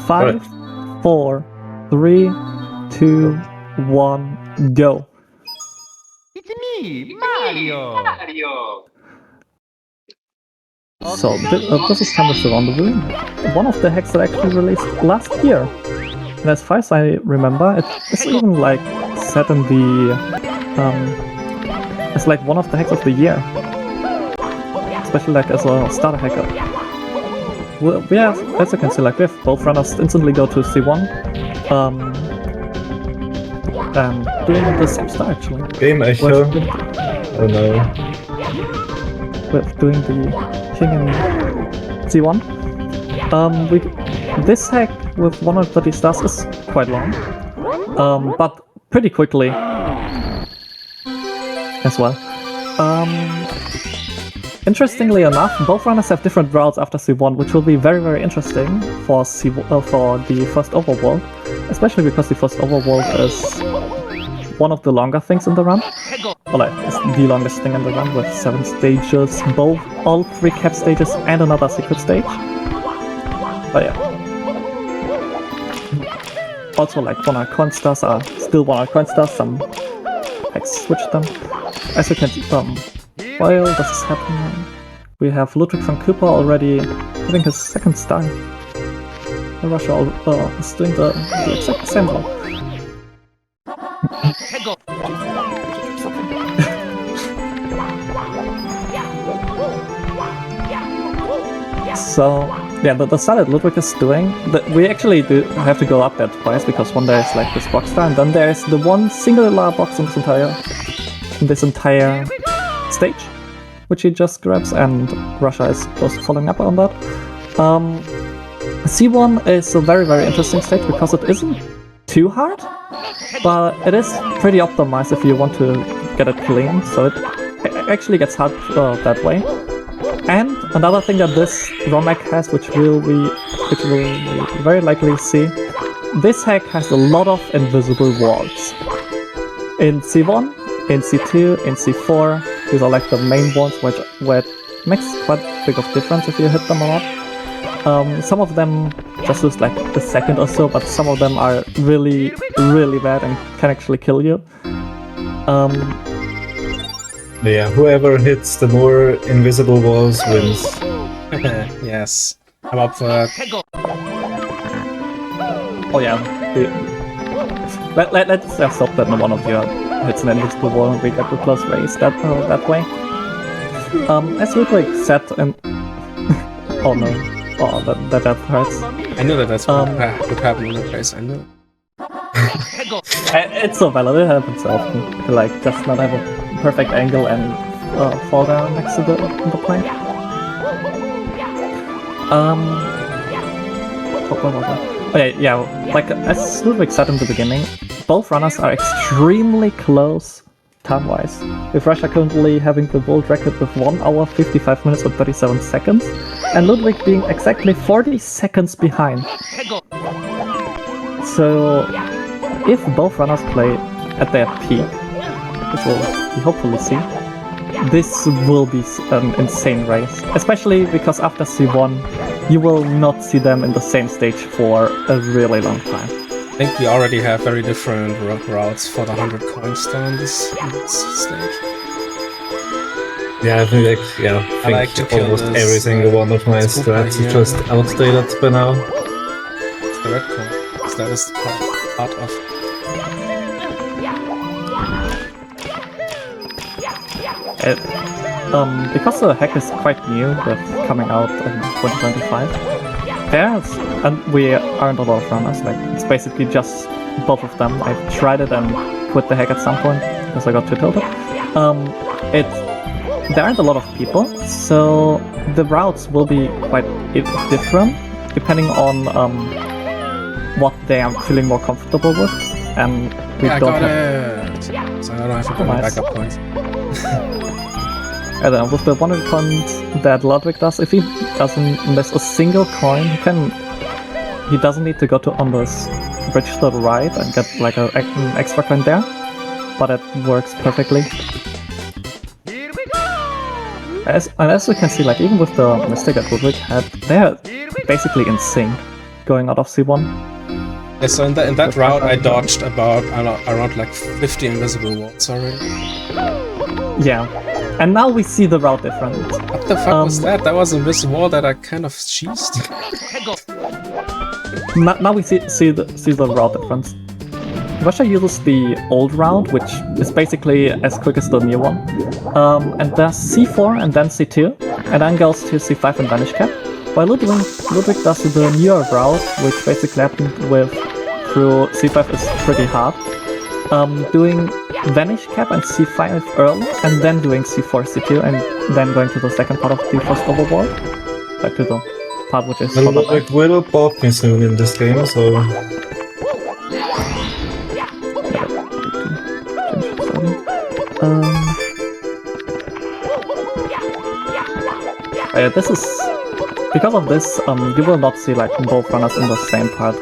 5, 4, 3, 2, 1, go. It's me, Mario! So, this is time with the Rendezvous, one of the hacks that actually released last year. And as far as I remember, it's even like set in the... it's like one of the hacks of the year. Especially like as a starter hacker. We have, as you can see, like we have both runners instantly go to C1. And doing the same style actually. Game echo. Oh no. With doing the king in C1. This hack with 130 stars is quite long, but pretty quickly as well. Interestingly enough, both runners have different routes after C1, which will be very, very interesting for for the first overworld, especially because the first overworld is one of the longer things in the run. Well, it's the longest thing in the run with 7 stages, all 3 cap stages and another secret stage. But yeah. Also, like 100 coin stars are still 100 coin stars, some hacks switched them. As you can see, while this is happening, we have LudwigVonKoopa already having his 2nd star. And Russia is doing the exact same role. So, yeah, the style that Ludwig is doing, we actually do have to go up there twice, because one there is like this box star, and then there is the one singular box in this entire stage, which he just grabs, and Russia is close to following up on that. C1 is a very, very interesting stage because it isn't too hard, but it is pretty optimized if you want to get it clean, so it actually gets hard that way. And another thing that this ROM hack has, which we'll very likely see, this hack has a lot of invisible walls. In C1, in C2, in C4, these are like the main ones where it makes quite a big of difference if you hit them a lot. Some of them just lose like a second or so, but some of them are really, really bad and can actually kill you. Yeah, whoever hits the more invisible walls wins. Yes, I'm up for that. Oh yeah, let's just stop that one of you hits an invisible wall and we get to close race that way. As Ludwig said, and oh no, oh that hurts. I know that's what would happen in that place. I know. It's so valid. It happens so often. To, like, just not have a perfect angle and fall down next to the plane. Oh yeah, like as Ludwig said in the beginning, both runners are extremely close time-wise, with Russia currently having the world record with 1 hour, 55 minutes and 37 seconds, and Ludwig being exactly 40 seconds behind. So, if both runners play at their peak, which we'll hopefully see, this will be an insane race, especially because after C1, you will not see them in the same stage for a really long time. I think we already have very different routes for the 100 coin star on this stage. Yeah, I think I like to kill almost every single one of my strats is just outdated by now. It's the red coin, because that is part of... Because the hack is quite new, with coming out in 2025, and we aren't a lot of runners, like, it's basically just both of them. I've tried it and quit the hack at some point, because I got too tilted. There aren't a lot of people, so the routes will be quite different, depending on what they are feeling more comfortable with, and we don't have... it! So I don't have to put my backup points. And then with the 100 coins that Ludwig does, if he doesn't miss a single coin, he doesn't need to go on this bridge to the right and get like an extra coin there, but it works perfectly. As you can see, like even with the mistake that Ludwig had, they're basically in sync. going out of C1. Yeah, so in that route, I dodged about around like 50 invisible walls already. Yeah, and now we see the route difference. What the fuck was that? That was an invisible wall that I kind of cheesed. Now we see the route difference. Russia uses the old route, which is basically as quick as the new one. And there's C4 and then C2, and then goes to C5 and Vanish Cap. While Ludwig does the newer route, which basically happened through C5 is pretty hard. Doing Vanish Cap and C5 early, and then doing C4, C2, and then going to the second part of the first overworld. Back to the part which is... Well, Ludwig will pop me soon in this game, so... This is... Because of this, you will not see like both runners in the same part.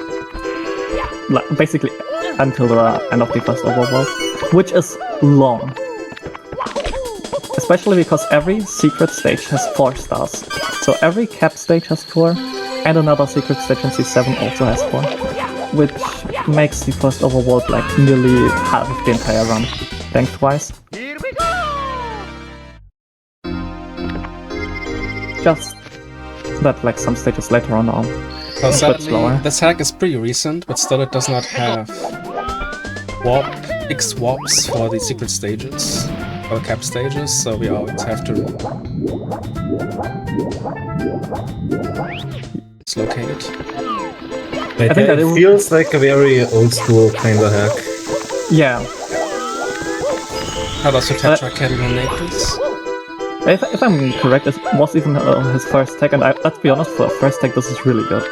Like, basically until the end of the first overworld, which is long. Especially because every secret stage has 4 stars. So every cap stage has 4, and another secret stage in C7 also has 4. Which makes the first overworld like nearly half of the entire run, lengthwise. Just that like some stages later on are So slower. sadly, this hack is pretty recent, but still it does not have X warps for the secret stages, or cap stages, so we always have to dislocate it. I think that it it feels like a very old school kind of hack. Yeah. How does your Tetra eliminate this? If I'm correct, it was even his first tag, and let's be honest, for a first tag this is really good.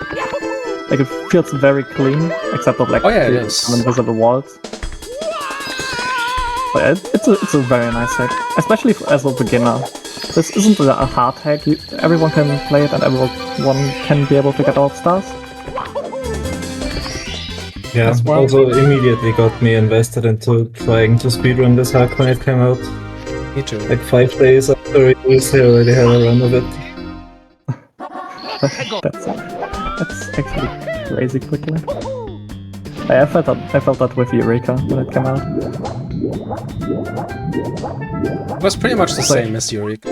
Like it feels very clean, except of like some invisible walls. But it's a very nice hack, especially as a beginner. This isn't a hard hack, everyone can play it and everyone can be able to get all stars. Yeah, well. also immediately got me invested into trying to speedrun this hack when it came out. Me too. Like 5 days after release, I already had a run of it. That's actually crazy quickly. I felt that with Eureka when it came out. It was pretty much the same as Eureka.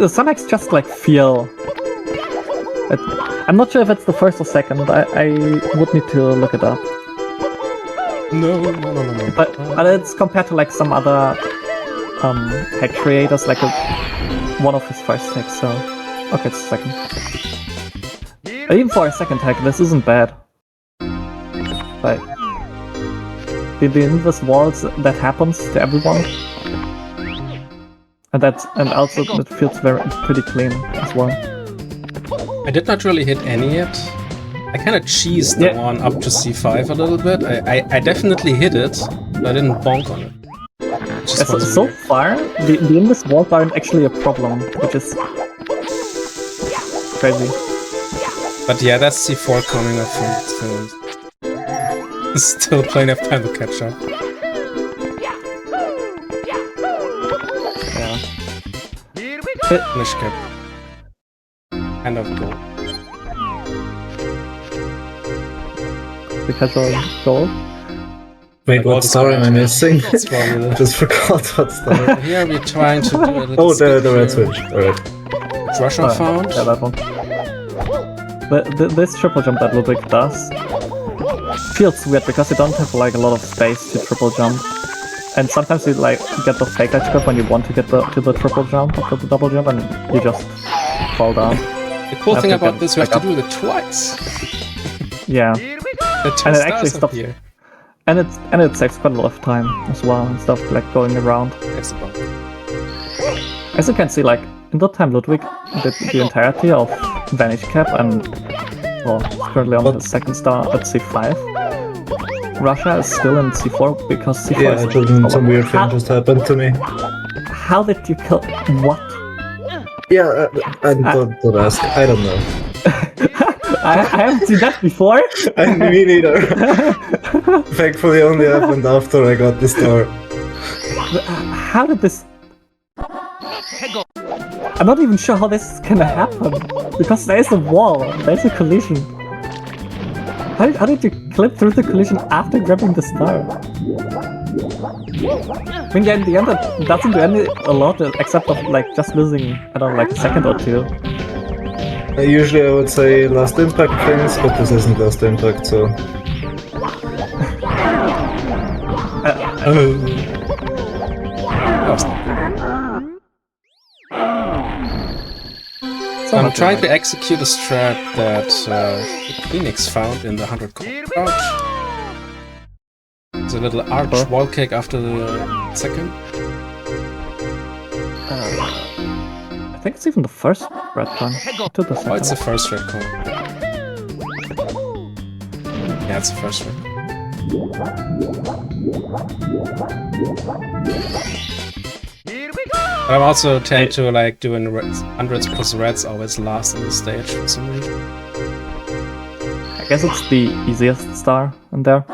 Some hacks just like feel... I'm not sure if it's the first or second, I would need to look it up. No. But it's compared to like some other hack creators, like one of his first hacks, so... Okay, it's second. Even for a second hack, this isn't bad. Like... The inverse walls, that happens to everyone. And also it feels pretty clean as well. I did not really hit any yet. I kind of cheesed the one up to C5 a little bit. I definitely hit it, but I didn't bonk on it. So far, the inverse walls aren't actually a problem, which is crazy. But yeah, that's C4 coming up from still plenty of time to catch up. Yeah. Finish cap. Kind of goal. Because of gold? Wait, what star am I missing? I Probably just forgot what star. Here we're trying to do a little Oh, the skip red here. switch. Alright. Russian found. Yeah, that one. This triple jump that Ludwig does feels weird because you don't have like a lot of space to triple jump. And sometimes you like get the fake edge grip when you want to get to the triple jump or to the double jump and you just fall down. The cool thing about this, you have to do it twice. Yeah. And it actually stops here. And it saves quite a lot of time as well, instead of like going around. That's about it. As you can see, like in that time Ludwig did the entirety of Vanish Cap and well, currently on the second star at C5. Russia is still in C4 because C4 Yeah, some weird thing just happened to me. How did you kill... What? Yeah, don't ask. I don't know. I haven't seen that before. Me neither. Thankfully only happened after I got the star. How did this... I'm not even sure how this is gonna happen. Because there's a wall, there's a collision. How did you clip through the collision after grabbing the star? I mean, yeah, in the end, it doesn't do a lot except of like just losing, I don't know, like a second or two. Usually I would say last impact things, but this isn't last impact, so... I'm trying to execute a strat that Phoenix found in the 100 crouch. It's a little arch wall kick after the second. I think it's even the first red one. To the second. Oh, it's the first red coin. Yeah, it's the first red. But I'm also tend to like doing hundreds plus reds always last on the stage for some reason. I guess it's the easiest star in there.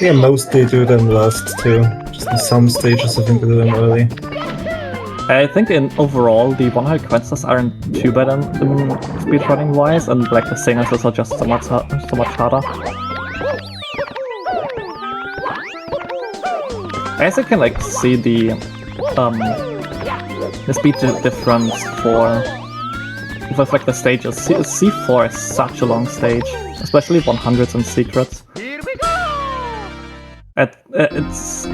Yeah, mostly do them last too. Just in some stages I think they do them early. I think in overall the 100 quests aren't too bad in speedrunning wise, and like the singles are just so much harder. I guess I can like see the speed difference for with like the stages. C4 is such a long stage, especially 100s and secrets. It's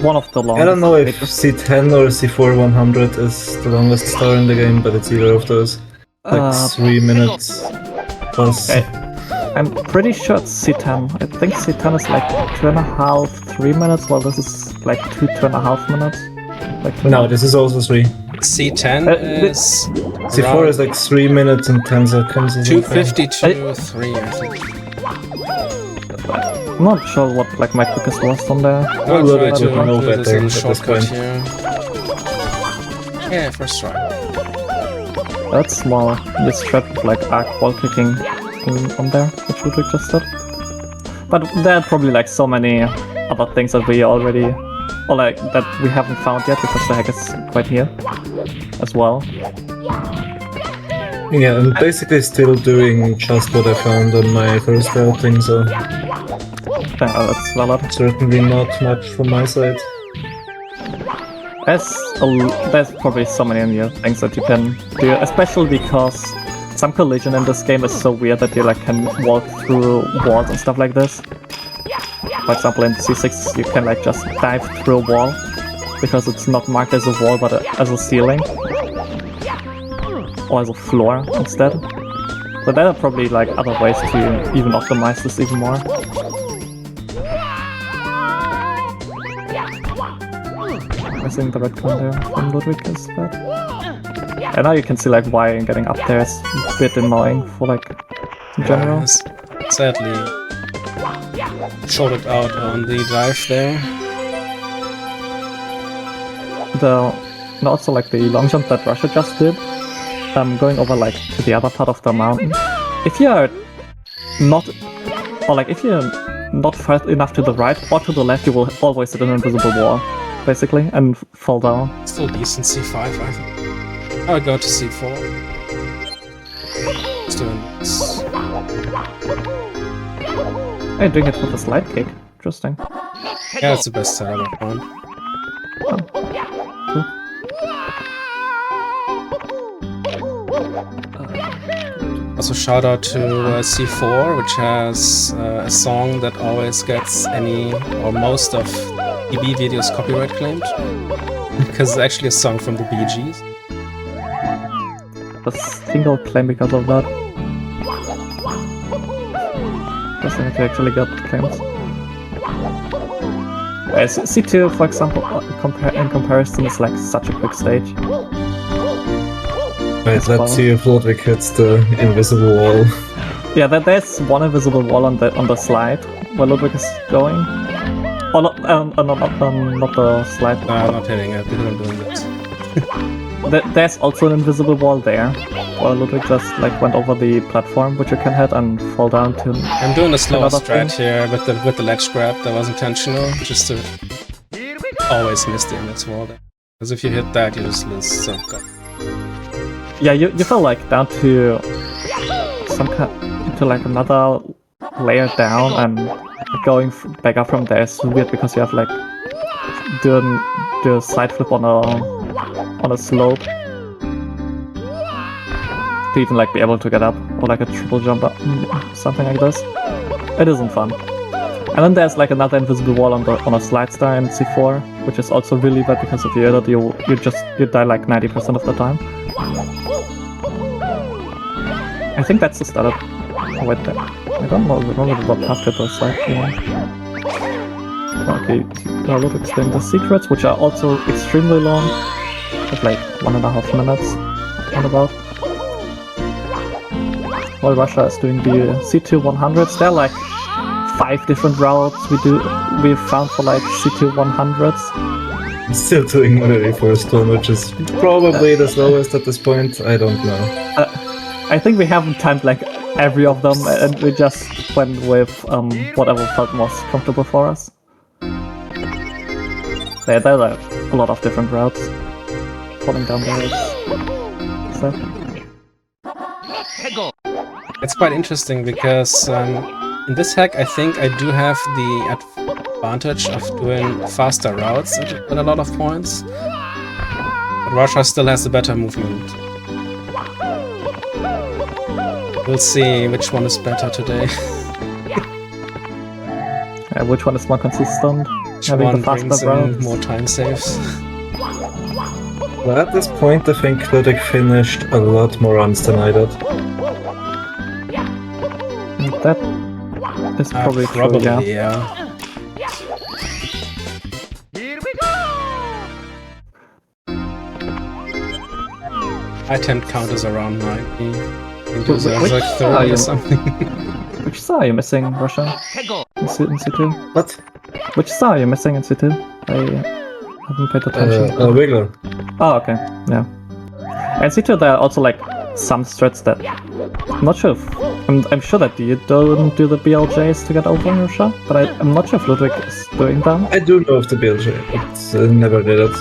one of the longest. I don't know if C10 or C4 100 is the longest star in the game, but it's either of those. Like 3 minutes plus. I'm pretty sure it's C10. I think C10 is like 2.5, 3 minutes, while this is like 2.5 minutes. Like no, this is also 3. C10 is... C4 is like 3 minutes and 10 seconds. 252, 3 I think. I'm not sure what like my quickest was on there. I'll try to remove this little shortcut here. Yeah, first try. That's small. This strat with like arc wall kicking on there, which Ludwig just did. But there are probably like so many other things that we already, or like that we haven't found yet because the hack is quite here as well. Yeah, I'm basically still doing just what I found on my first outing, so... that's valid. Certainly not much from my side. There's probably so many new things that you can do, especially because some collision in this game is so weird that you like can walk through walls and stuff like this. For example, in C6 you can like just dive through a wall because it's not marked as a wall but as a ceiling. Or as a floor instead. But there are probably like other ways to even optimize this even more. Missing the red coin there from Ludwig is bad. And now you can see like why getting up there is a bit annoying for like in general. Yes. Sadly shorted out on the dive there. And also like the long jump that Russia just did, going over like to the other part of the mountain. If you're not, or like if you're not far enough to the right or to the left, you will always hit an invisible wall, basically, and fall down. Still decent C5, I think. I'll go to C4. Just doing this. Hey, doing it with a slide kick. Interesting. Yeah, it's the best setup I found. Also shout out to C4, which has a song that always gets any or most of EB videos copyright claimed. Because it's actually a song from the Bee Gees. A single claim because of that. Interesting if you actually got claims. C2, for example, in comparison, is like such a quick stage. Right, let's see if Ludwig hits the invisible wall. Yeah, there's one invisible wall on the slide where Ludwig is going. Oh, not the slide. No, I'm not hitting it because I'm doing this. There's also an invisible wall there, where Ludwig just like went over the platform, which you can hit and fall down to. I'm doing a slower strat here with the ledge grab. That was intentional, just to always miss the index wall. Because if you hit that, you just lose. So go. Yeah, you fell like down to some kind, to like another layer down, and going back up from there is weird because you have like do a side flip on a slope to even like be able to get up, or like a triple jump up, something like this. It isn't fun. And then there's like another invisible wall on a slide star in C4, which is also really bad because if you hit it, you die like 90% of the time. I think that's the startup. Oh, wait, I don't remember what path it was like. Okay, Ludwig explained the secrets, which are also extremely long, with like 1.5 minutes on about. While Russia is doing the C2 100s, there are like 5 different routes we've found for like C2 100s. I'm still doing very first one, which is probably the slowest at this point. I don't know. I think we haven't timed like every of them, and we just went with whatever felt most comfortable for us. There are a lot of different routes. Falling down there is so. It's quite interesting because in this hack I think I do have the advantage of doing faster routes at a lot of points. But Russia still has the better movement. We'll see which one is better today. Yeah, which one is more consistent? Which Having one the faster brings in routes? more time saves. Well, at this point, I think Ludwig finished a lot more runs than I did. That is probably true, yeah. Item count is around 90. Which like 30 or something. Which star are you missing, Russia? In C2? What? Which star are you missing in C2? I haven't paid attention. Wiggler. Oh, okay, yeah. And C2 there are also like some strats that I'm not sure if I'm sure that you don't do the BLJs to get over in Russia, but I'm not sure if Ludwig is doing them. I do know of the BLJ, but I never did it.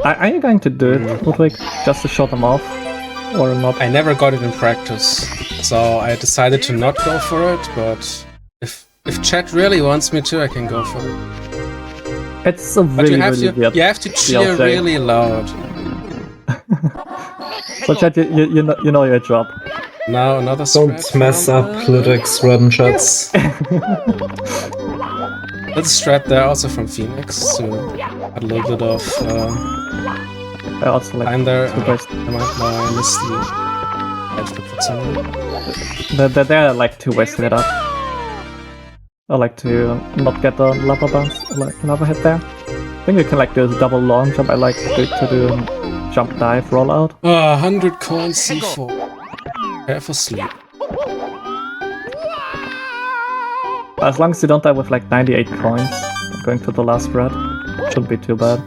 Are you going to do it, Ludwig, just to show them off, or not? I never got it in practice, so I decided to not go for it, but if chat really wants me to, I can go for it. It's a really, really weird. You have to cheer BLJ. really loud. So chat, you know your job. Now another Don't strat mess from up Ludwig's run shots. That's a strat there also from Phoenix to add a little bit of I also like time there. to waste. I missed the edge flip for some reason. There are like 2 ways to get up. I like to not get the lava bounce, like lava hit there. I think you can like do a double long jump. I like to do jump dive rollout. 100 coins C4. Prepare for sleep. As long as you don't die with like 98 coins, going to the last red, shouldn't be too bad.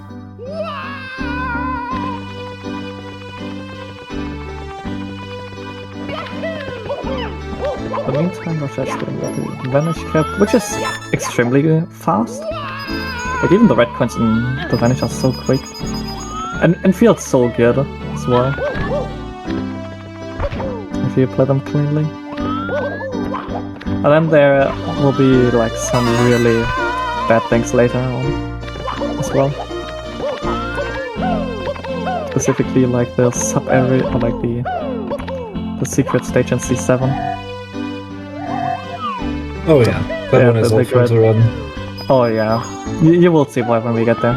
In the meantime, Russia is doing the Vanish cap, which is extremely fast. Like even the red coins in the Vanish are so quick. And feels so good as well. If you play them cleanly. And then there will be like some really bad things later on as well. Specifically like the sub area, or like the secret stage in C7. Oh yeah, that one is awful to run. Oh yeah, you will see why when we get there.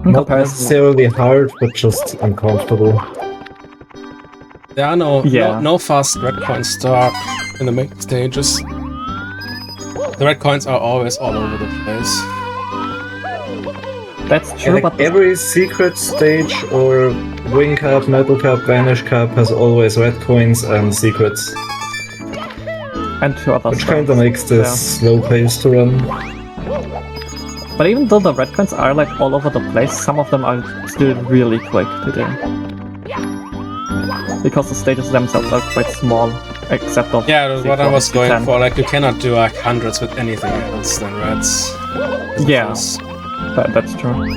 Not necessarily hard, but just uncomfortable. There are no fast red coins stock in the main stages. The red coins are always all over the place. That's true, like but every secret stage or wing cup, metal cup, vanish cup has always red coins and secrets. And 2 other which kind of makes this slow pace to run. But even though the red coins are like all over the place, some of them are still really quick to do. Because the stages themselves are quite small, except of what I was going for, like you cannot do like hundreds with anything else than reds. Yeah, that's true.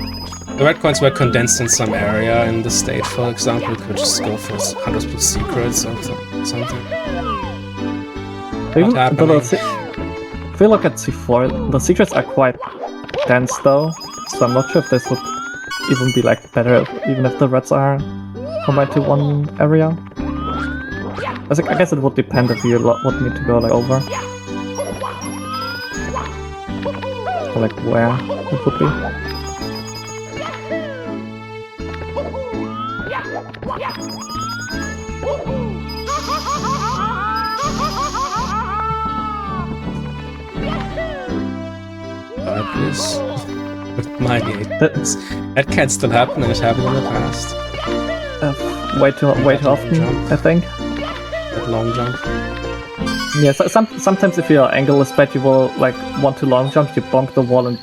the red coins were condensed in some area in the stage, for example. We could just go for 100 secrets or something. Even Not happening. if we look at C4, the secrets are quite dense though, so I'm not sure if this would even be like better, even if the reds are combined to one area. I guess it would depend if you would need to go like over. Or like where it would be. Please. With 98. That can't still happen, and it happened in the past. Way too often, Jump. I think. That long jump. Yeah, so sometimes if your angle is bad, you will like want to long jump, you bonk the wall and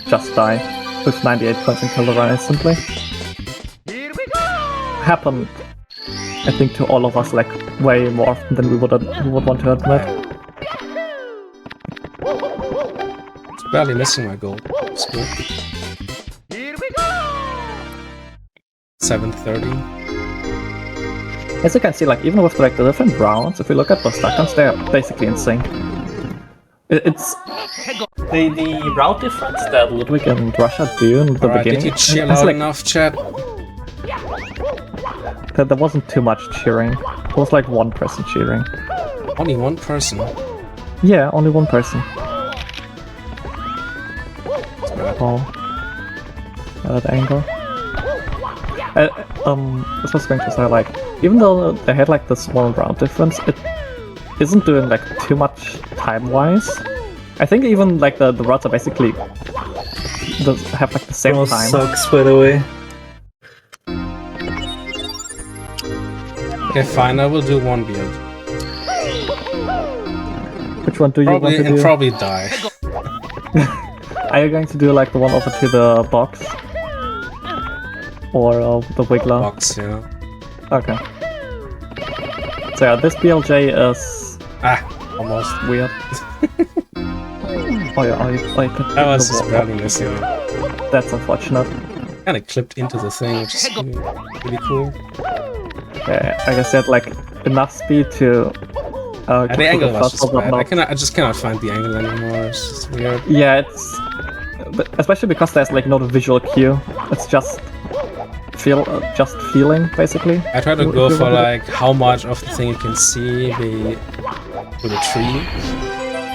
just die with 98 points and kill the run instantly. Happened, I think, to all of us like way more often than we would want to admit. It's barely missing my goal. It's good. 730. As you can see, like even with like the different rounds, if you look at the stack counts, they are basically in sync. It's the route difference that Ludwig and Russia do in the Alright, beginning. did you cheer it's loud like, enough, chat? there wasn't too much cheering. It was like one person cheering. Only one person. Yeah, only one person. Oh, at that angle. This was going to say, like, even though they had like the small round difference, it isn't doing like too much time-wise. I think even like the routes are basically have like the same time. Sucks, by the way. Okay, fine, I will do one build. Which one do you want to do? Probably die. Are you going to do like the one over to the box? Or the Wiggler? Box, yeah. Okay. So yeah, this BLJ is Almost. weird. Oh yeah, I could. That was just barely missing. That's unfortunate. Kinda clipped into the thing, which is really cool. Yeah, I guess they had like enough speed to. The angle was just bad. I just cannot find the angle anymore. It's just weird. Yeah, it's especially because there's like no visual cue. It's just feeling basically. I try to go for like how much of the thing you can see through the tree,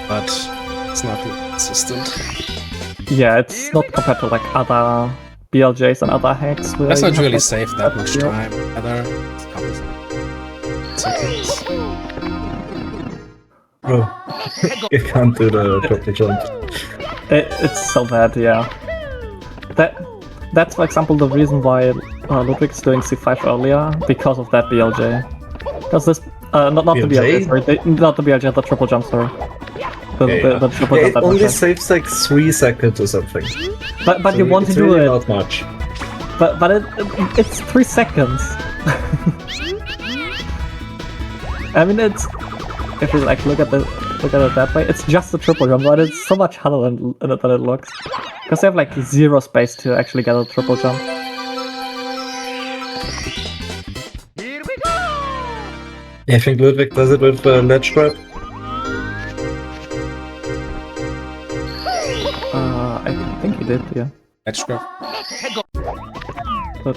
but it's not really consistent. Yeah, it's not compared to like other BLJs and other hacks. That's not really save that much time either. It's a couple seconds. Bro, you can't do the triple jump. It's so bad, yeah. That's for example the reason why Ludwig's doing C5 earlier, because of that BLJ. Because this not the BLJ, sorry, not the BLJ, the triple jump, sorry. The triple jump. It only saves like 3 seconds or something. But So you want to do really it. not much. But it's 3 seconds. I mean, it's if you like look at it that way, it's just a triple jump, but it's so much harder than it looks. Because they have like 0 space to actually get a triple jump. Yeah, I think Ludwig does it with ledge grab. I think he did, yeah. Edge grab. The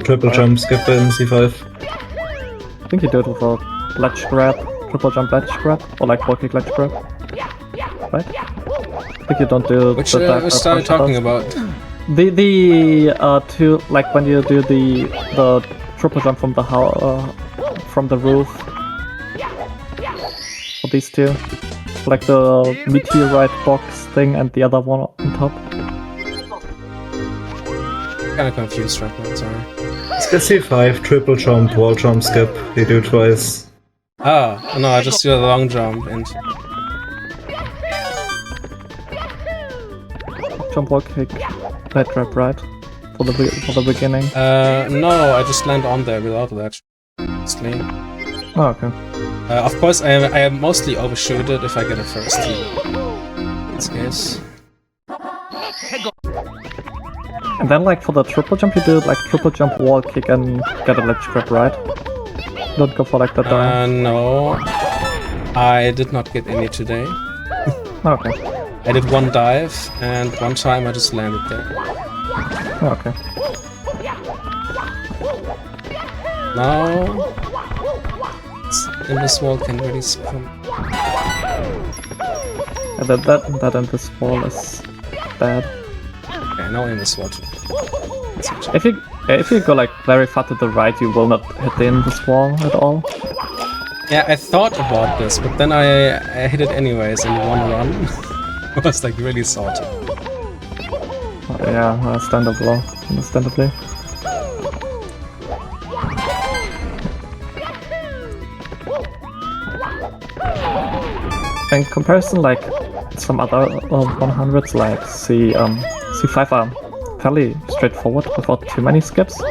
Triple jump skip in C5. I think he did it with a ledge grab, triple jump ledge grab, or like wall kick ledge grab. Right? I think you don't do Which the style are you talking about? The two, like when you do the triple jump from the roof. Or these two, like the meteorite box thing and the other one on top. Kinda confused right now, sorry. It's C5, triple jump, wall jump skip. You do twice. Ah, no, I just do a long jump and Jump, wall kick, ledge grab, right? For the beginning. no, I just land on there without ledge. Honestly. Oh, okay. Of course, I mostly overshoot it if I get a first hit. In this case. And then like for the triple jump, you do like triple jump, wall kick, and get a ledge grab, right? Don't go for like that dive. No. I did not get any today. Okay. I did one dive, and one time I just landed there. Okay. Now... in this wall can really screw. Yeah, that in this wall is bad. Okay, now in this wall too. If you go like very far to the right, you will not hit the invis wall at all. Yeah, I thought about this, but then I hit it anyways in one run. It was like really salty. Yeah, understandably. In comparison, like some other 100s, like C5 are fairly straightforward without too many skips,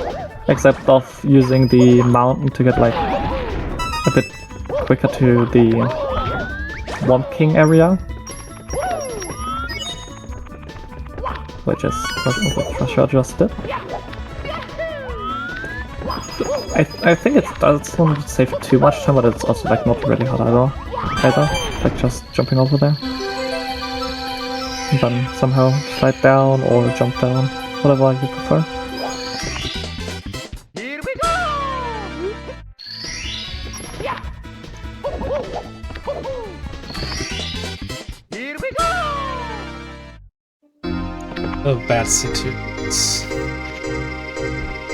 except of using the mountain to get like a bit quicker to the Womp King area, which is what Russia just did. I think it doesn't save too much time, but it's also like not really hard either. Like just jumping over there. And then somehow slide down or jump down, whatever you prefer. Here we go! Here we go! A bad C2.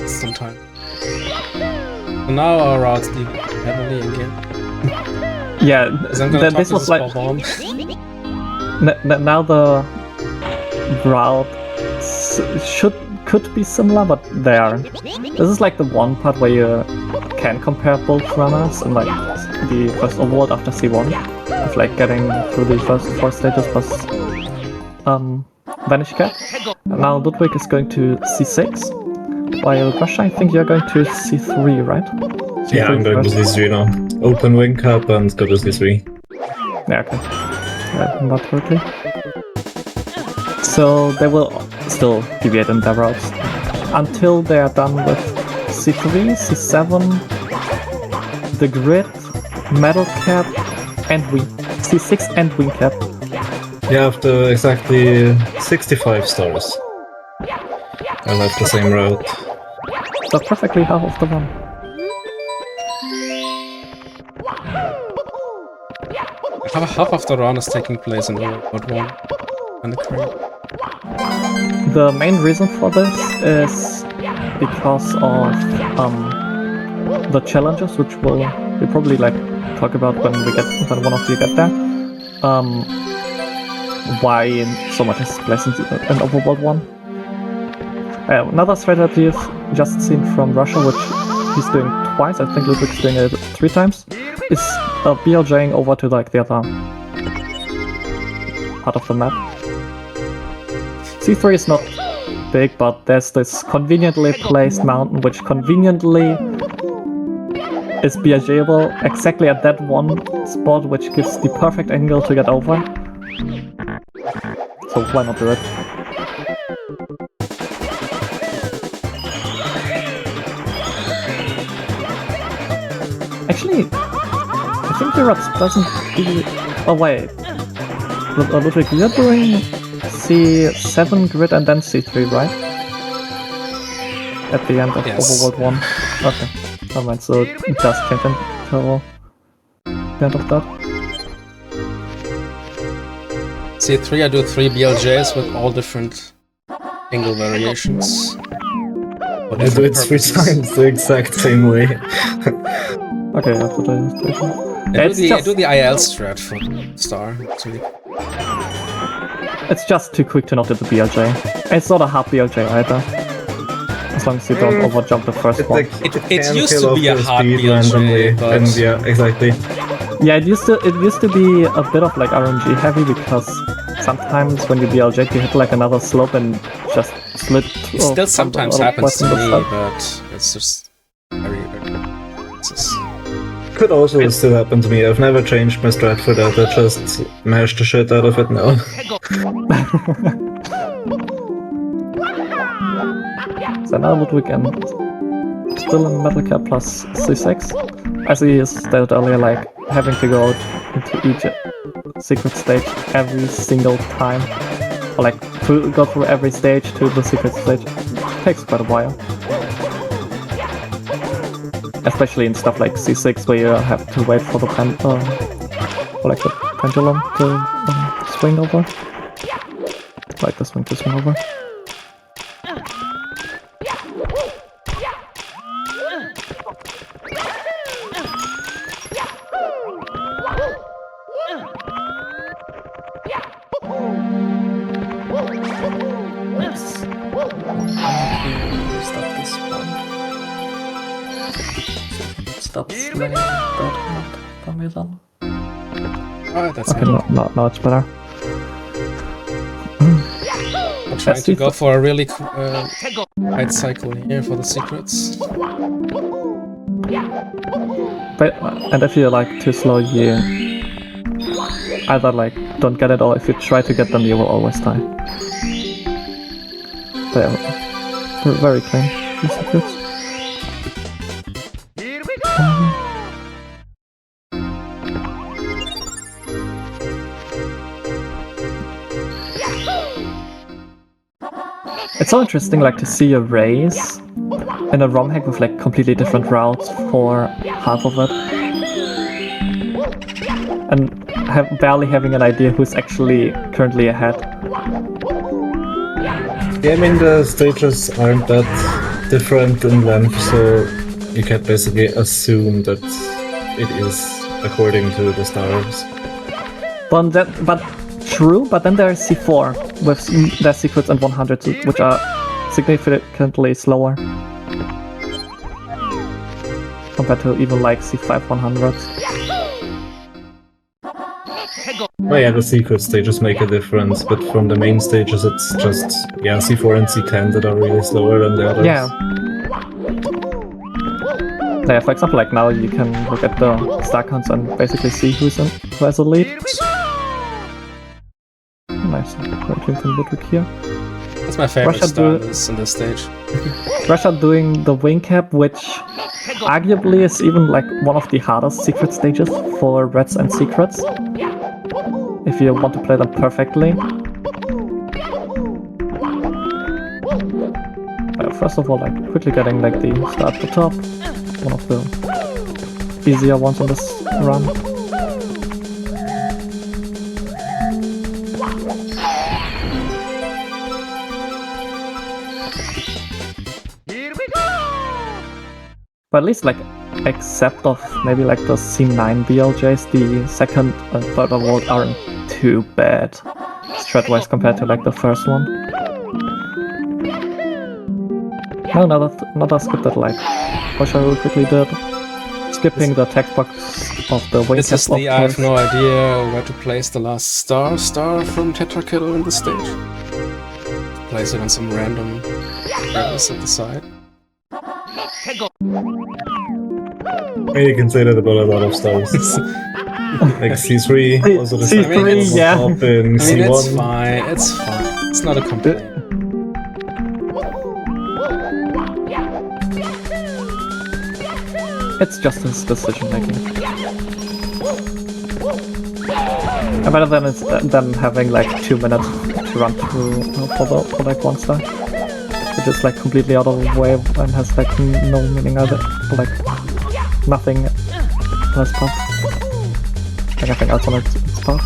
Sometime. So now our route deep heavily again. Yeah, this was like now the route could be similar, but this is like the one part where you can compare both runners and like the first overworld after C1 of like getting through the first 4 stages plus Vanish Cap. And now Ludwig is going to C6, while Russia, I think you're going to C3, right? C3 yeah, I'm going to C3 now. Open wing cap and go to C3. Yeah, okay. Yeah, not correctly. So they will still deviate in their routes until they are done with C3, C7, the grid, metal cap, and wing. C6 and wing cap. Yeah, after exactly 65 stars. I left the same route. So perfectly half of the run. Half of the run is taking place in Overworld 1 and the crate. The main reason for this is because of the challenges, which we'll probably like talk about when one of you get there. Why so much is placed in Overworld 1. Another strategy you've just seen from Russia, which he's doing twice, I think Ludwig's doing it 3 times, is BLJing over to like the other part of the map. C3 is not big, but there's this conveniently placed mountain which conveniently is BLJable exactly at that one spot, which gives the perfect angle to get over. So why not do it? Actually, I think the route doesn't really... Oh wait, Ludwig, you're doing C7 grid and then C3, right? At the end of Overworld 1. Okay, never mind, so it does change until the end of that. C3 I do 3 BLJs with all different angle variations. I do it 3 times the exact same way. Okay, that's what I was I do the IL strat for star. It's just too quick to not do the BLJ. It's not a hard BLJ either. As long as you don't overjump the first one. It used to be a hard BLJ, but... And yeah, exactly. Yeah, it used to be a bit of like RNG heavy, because sometimes when you BLJ you hit like another slope and just split. It still sometimes happens to me, but it's just very Could also still happen to me. I've never changed my strat for that. I just mashed the shit out of it now. So now Ludwig and still in Metal Cap plus C6. As he stated earlier, like having to go into each secret stage every single time, or like to go through every stage to the secret stage takes quite a while. Especially in stuff like C6 where you have to wait for the pendulum to swing over. Like the swing to swing over. Stop this one. Stop slinging that hand for me then. Alright, that's Okay, it. now it's better. I'm trying to go for a really tight cycle here for the secrets. But, and if you like too slow, you either like don't get it, or if you try to get them, you will always die. They're very clean, these secrets. Here we go! It's so interesting, like, to see a race in a ROM hack with like completely different routes for half of it, and barely having an idea who's actually currently ahead. Yeah, I mean, the stages aren't that different in length, so you can basically assume that it is according to the stars. But true, but then there is C4 with their secrets and 100, which are significantly slower compared to even like C5 100s. Oh yeah, the secret stages make a difference, but from the main stages it's just, yeah, C4 and C10 that are really slower than the others. Yeah. Yeah, for example, like now you can look at the star counts and basically see who has a lead. Nice. Working from Ludwig here. That's my favorite Russia star in this stage. Russia doing the wing cap, which arguably is even like one of the hardest secret stages for reds and secrets, if you want to play them perfectly. First of all, like quickly getting like the star at the top, one of the easier ones on this run. Here we go! But at least like, except of maybe like the C9 BLJs, the second and third world aren't too bad strat-wise compared to like the first one. No, another skip that like Russia really quickly did. Skipping the text box of the wing This cap. is the I have no idea where to place the last star from Tetrakill in the stage. Place it on some random areas at the side. And you can say that about a lot of stars. Like C3, also the C3, same one yeah. up in I mean, C1. it's fine, it's fine. It's not a complaint. It's just his decision making. And better than having like 2 minutes to run through for like one star. It is like completely out of the way and has like no meaning either. Like nothing on its path. Like nothing else on its path.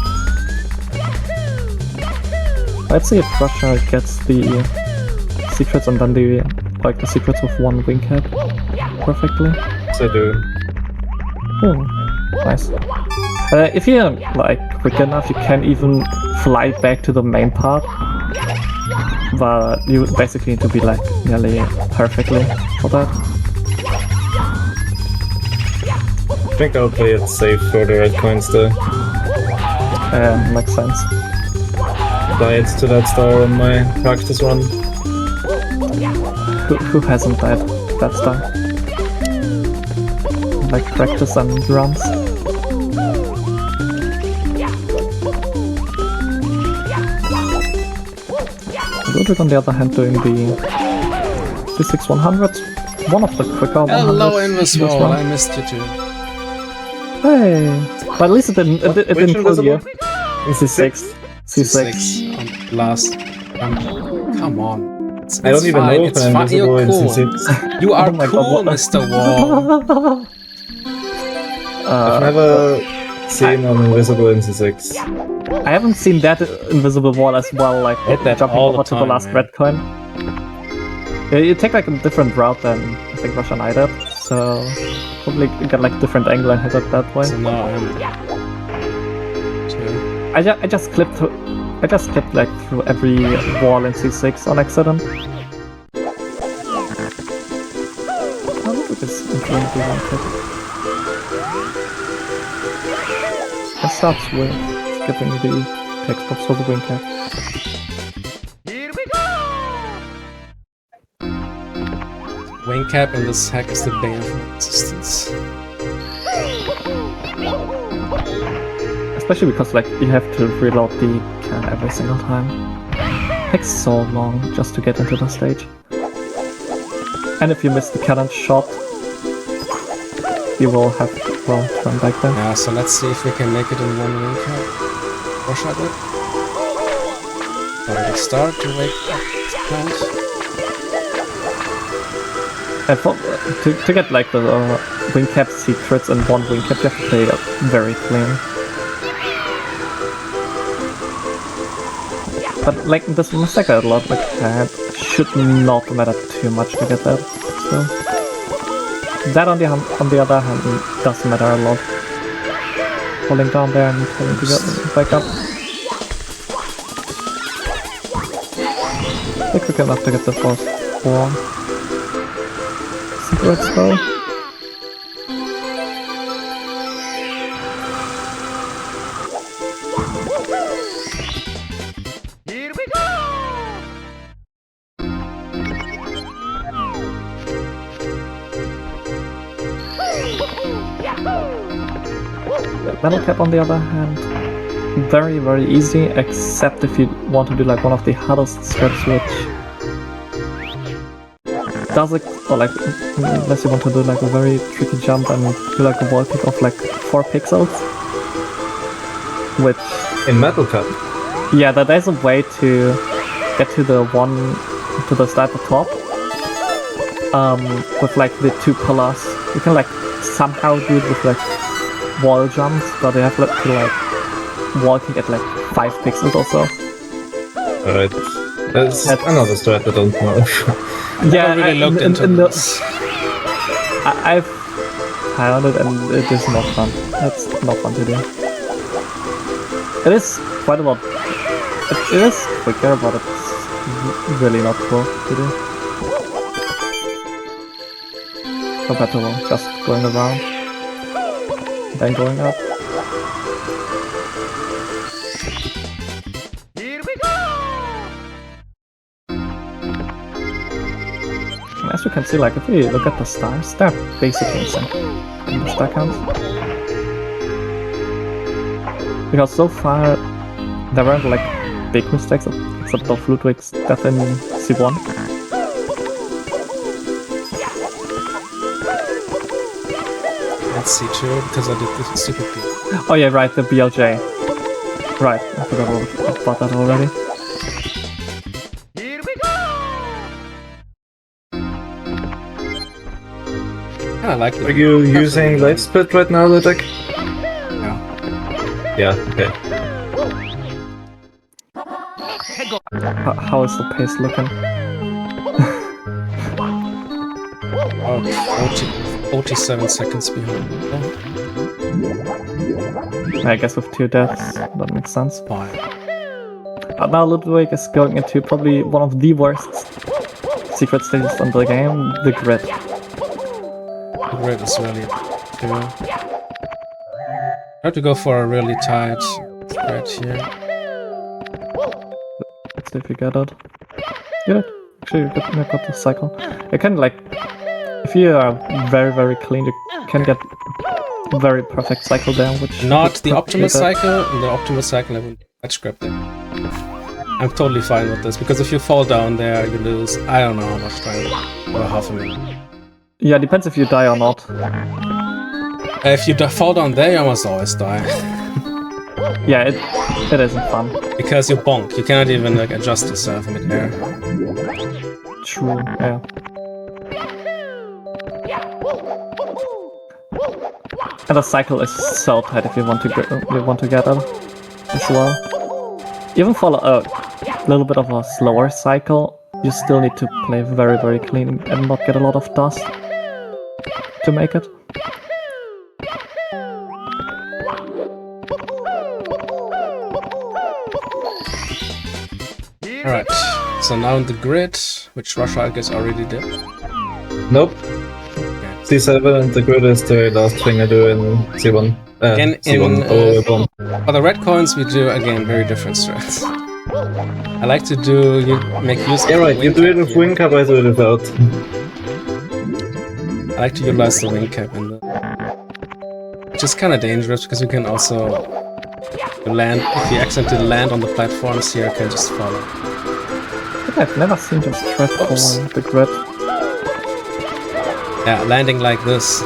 Let's see if Russia gets the secrets and then the secrets with one wing cap perfectly. So do. Nice. If you're like quick enough, you can even fly back to the main part, but you basically need to be like nearly perfectly for that. I think I'll play it safe for the red coins though. Makes sense. Died to that star on my practice run. Who hasn't died to that star? Like practice and runs. Ludwig on the other hand doing the C6 100. One of the quicker 100. Hello, Invisible. This one. I missed you too. Hey, but at least it didn't. It Which didn't kill you. Invisible? C6. C6. On last. Come on. I don't even fine, know if it's I'm fine. invisible You're in cool. C6. You are Oh my cool, God, what- Mr. Wall. I've never seen an invisible in C6. I haven't seen that invisible wall as well, like Hit that jumping all the over to the time, last man. red coin. Yeah, you take like a different route than I think Russia and I did, so probably get like a different angle and hit it that way. So now I'm. Two. I just clipped through. I just clipped like through every wall in C6 on accident. Oh, look at this infinity one clip. It starts with skipping the text box for the wing cap. Here we go! Wing cap in this hack is the bane of my existence. Especially because like you have to reload the can every single time. It takes so long just to get into the stage. And if you miss the cannon shot, you will have to turn back there. Yeah, so let's see if we can make it in one wing cap. Rush at it. Already start to wake up plant. And to get like the wing cap secrets in one wing cap, you have to play it very clean. But like this mistake a lot, like that should not matter too much to get that. So that on the other hand does matter a lot. Holding down there and having to get back up. I think we can have to get the first 4 secrets though. Here we go! Metal cap on the other hand, very very easy, except if you want to do like one of the hardest steps, which does it, or like unless you want to do like a very tricky jump and do like a wall kick of like 4 pixels, which In Metal Cup. yeah, there's a way to get to the one to the start at the top. With like the 2 pillars, you can like somehow do it with like wall jumps, but you have to like wall kick at like 5 pixels or so. Alright. That's another strat I don't know. Yeah, really looked into this. I've found it and it is not fun. It's not fun to do. It is quite a lot. It is quicker, but it's really not cool to do. Compared to just going around, then going up. Here we go! And as you can see, like if we look at the stars, they're basically in sync in the star counts. Because so far there weren't like big mistakes except of Ludwig's death in C1. Let's see too, because I did this stupid thing. Oh yeah, right, the BLJ. Right, I forgot about that already. Here we go! I like Are it. you using light split right now, Ludwig? No. Yeah, okay. How is the pace looking? Oh, 47 seconds behind. I guess with 2 deaths, that makes sense. Fine. Now Ludwig is going into probably one of the worst secret stages in the game, the grid. The grid is really cool. I have to go for a really tight spread here. Let's see if you get it. Get it? Actually, you got the cycle. You can like, if you are very very clean, you can get a very perfect cycle there, which Not the would optimal be the- cycle. In the optimal cycle, I would match grab there. I'm totally fine with this, because if you fall down there, you lose, I don't know how much time, or half a minute. Yeah, depends if you die or not. If you fall down there, you almost always die. Yeah, it isn't fun. Because you bonk, you cannot even like adjust yourself mid-air. True, yeah. And the cycle is so tight if you want to get it as well. Even for a little bit of a slower cycle, you still need to play very, very clean and not get a lot of dust to make it. Alright, so now in the grid, which Russia I guess already did. Nope. C7 and the grid is the last thing I do in C1. Again, C1 for the red coins we do again very different strats. I like to make use of Yeah, right, you do it with wing cap, I do it without. I like to utilize the wing cap in the... Which is kinda dangerous because you can also land, if you accidentally land on the platforms here, you can just fall. I think I've never seen just strat for the grid. Yeah, landing like this.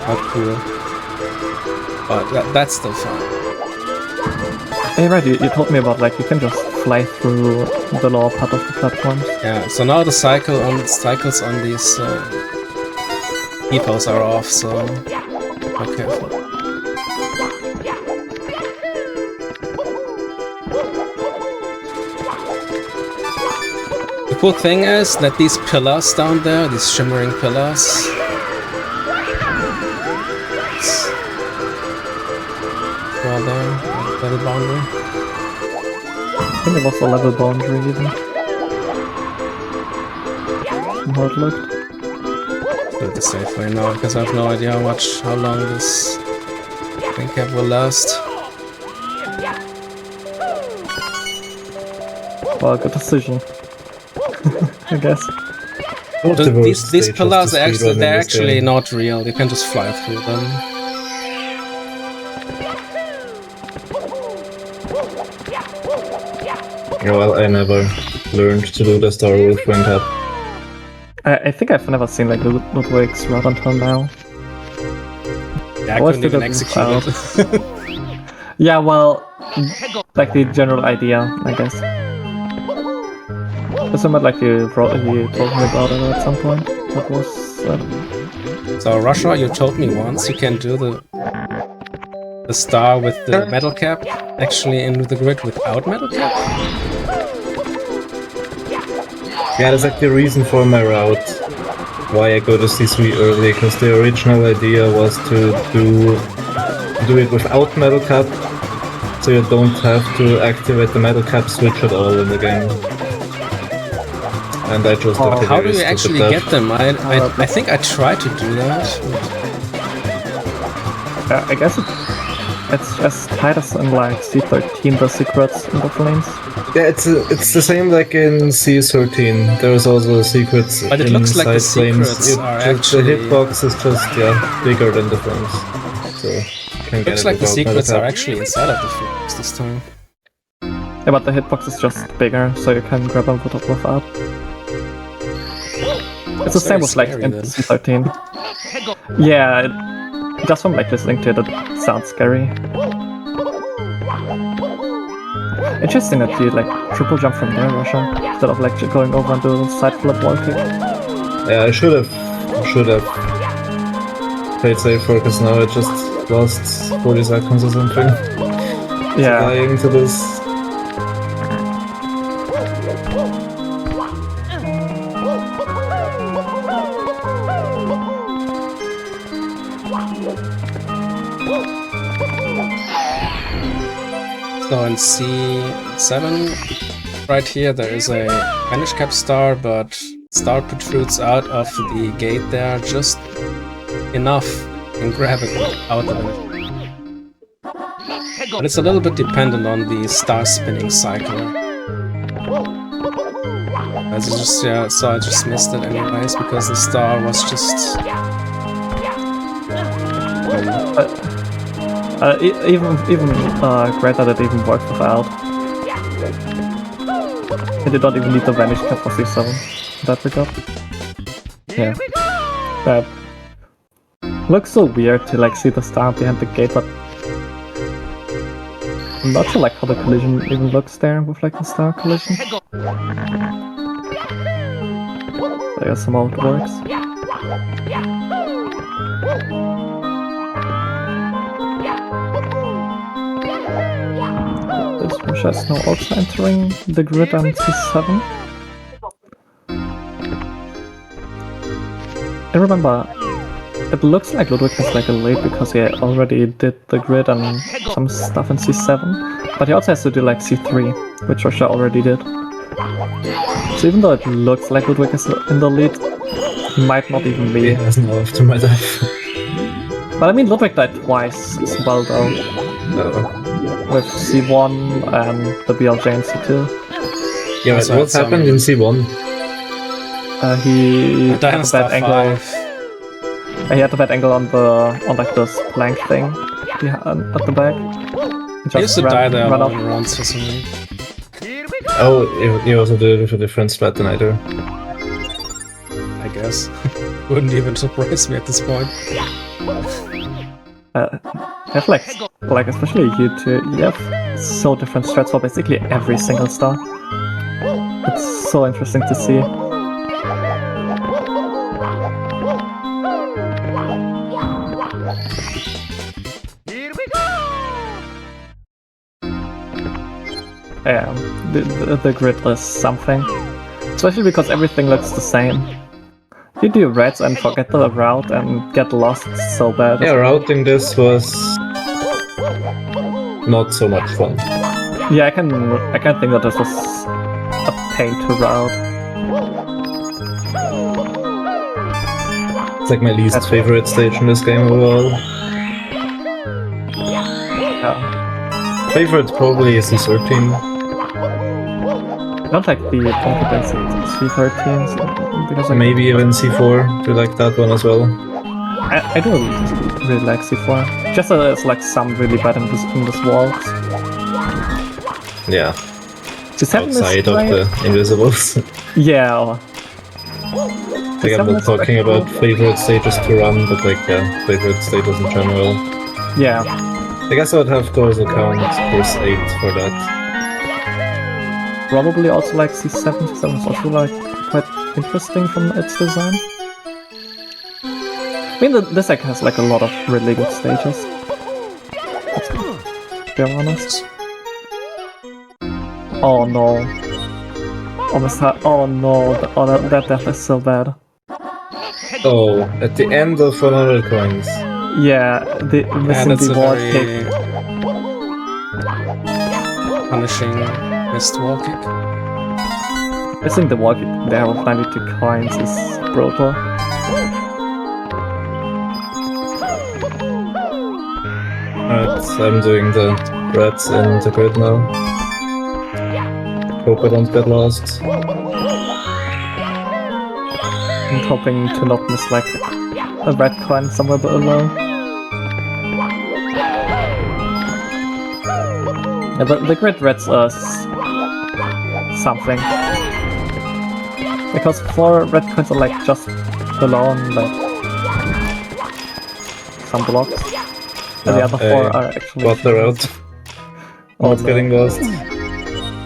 Not cool. But that's still fun. Hey, right, you told me about like you can just fly through the lower part of the platforms. Yeah, so now the cycles on these depots are off, so be careful. The cool thing is that these pillars down there, these shimmering pillars, well there, level boundary. I think it was a level boundary even. From how it looked. Do it the safe way now, because I have no idea how long this wing cap will last. Well, good decision. I guess. These pillars they're actually not real, you can just fly through them. Yeah, well, I never learned to do the star with wing cap. I think I've never seen like Ludwig's route until now. Yeah, I couldn't even execute it. Yeah, well, like the general idea, I guess. It's somewhat like you told me about it at some point. That was... So Russia, you told me once you can do the star with the metal cap actually in the grid without metal cap? Yeah, that's like the reason for my route. Why I go to C3 early, because the original idea was to do it without metal cap, so you don't have to activate the metal cap switch at all in the game. And I just how do you actually get them? I think I tried to do that. I guess it's as tight as in like C13, the secrets in the flames. Yeah, it's the same like in C13. There's also secrets. But it looks like the secrets are actually... The hitbox is just bigger than the flames. So it looks like the secrets are actually inside of the flames this time. Yeah, but the hitbox is just bigger, so you can grab them without. It's the same with like in C13. Yeah, just from like listening to it, it sounds scary. Interesting that you like triple jump from there, Russia, instead of like going over and do side flip wall kick. Yeah, I should have played safer, because now I just lost 40 seconds or something. Yeah. Dying to this. So in C7, right here, there is a vanish cap star, but star protrudes out of the gate there just enough and grab it out of it. But it's a little bit dependent on the star spinning cycle. As you just saw, I just missed it anyways, because the star was just... even great that it even worked without. You did not even need the vanish cap for C7 in that regard. Yeah. That looks so weird to like see the star behind the gate, but I'm not sure like how the collision even looks there with like the star collision. I guess somehow it works. This Russia is now also entering the grid on C7. I remember, it looks like Ludwig has like a lead because he already did the grid and some stuff in C7, but he also has to do like C3, which Russia already did. So even though it looks like Ludwig is in the lead, he might not even be. He hasn't lost to my death. But I mean, Ludwig died twice as well though. With C1 and the BLJ in C2. Yeah, but what's happened in C1? He had a Dynastar bad angle. 5. He had a bad angle on like this plank thing at the back. He used to die there ran on off. runs for some reason. Oh, he also did it with a different strat than I do. I guess. Wouldn't even surprise me at this point. I have like especially you two, you have so different strats for basically every single star. It's so interesting to see. Here we go! Yeah, the grid is something. Especially because everything looks the same. You do reds and forget the route and get lost so bad. Yeah, routing this was not so much fun. Yeah, I can think that this was a pain to route. It's like my least favorite stage in this game overall. Yeah. Favorite probably is C13. I don't like the confidence in C13 because Maybe even C4, if you like that one as well. I do really like C4. Just that it's like some really bad in this walls. Yeah, C7 outside is of great. the invisibles. Yeah. Like I'm not talking about favorite stages to run, but like favorite stages in general. Yeah. I guess I would have to also count Course 8 for that. Probably also like C7. C7 is also like quite interesting from its design. I mean, this deck has like a lot of really good stages. Let's be honest. Oh no. Almost had. Oh no. That death is so bad. Oh, at the end of 100 coins. Yeah, the And missing it's the a wall very kick. punishing missed wall kick. Missing the wall kick there with 92 coins is brutal. Alright, I'm doing the reds in the grid now. Hope I don't get lost. And hoping to not miss like a red coin somewhere below. Yeah, the grid reds us something. Because 4 red coins are like just below like some blocks. And the other 4 are actually... Got the route. Oh, Not no. getting lost.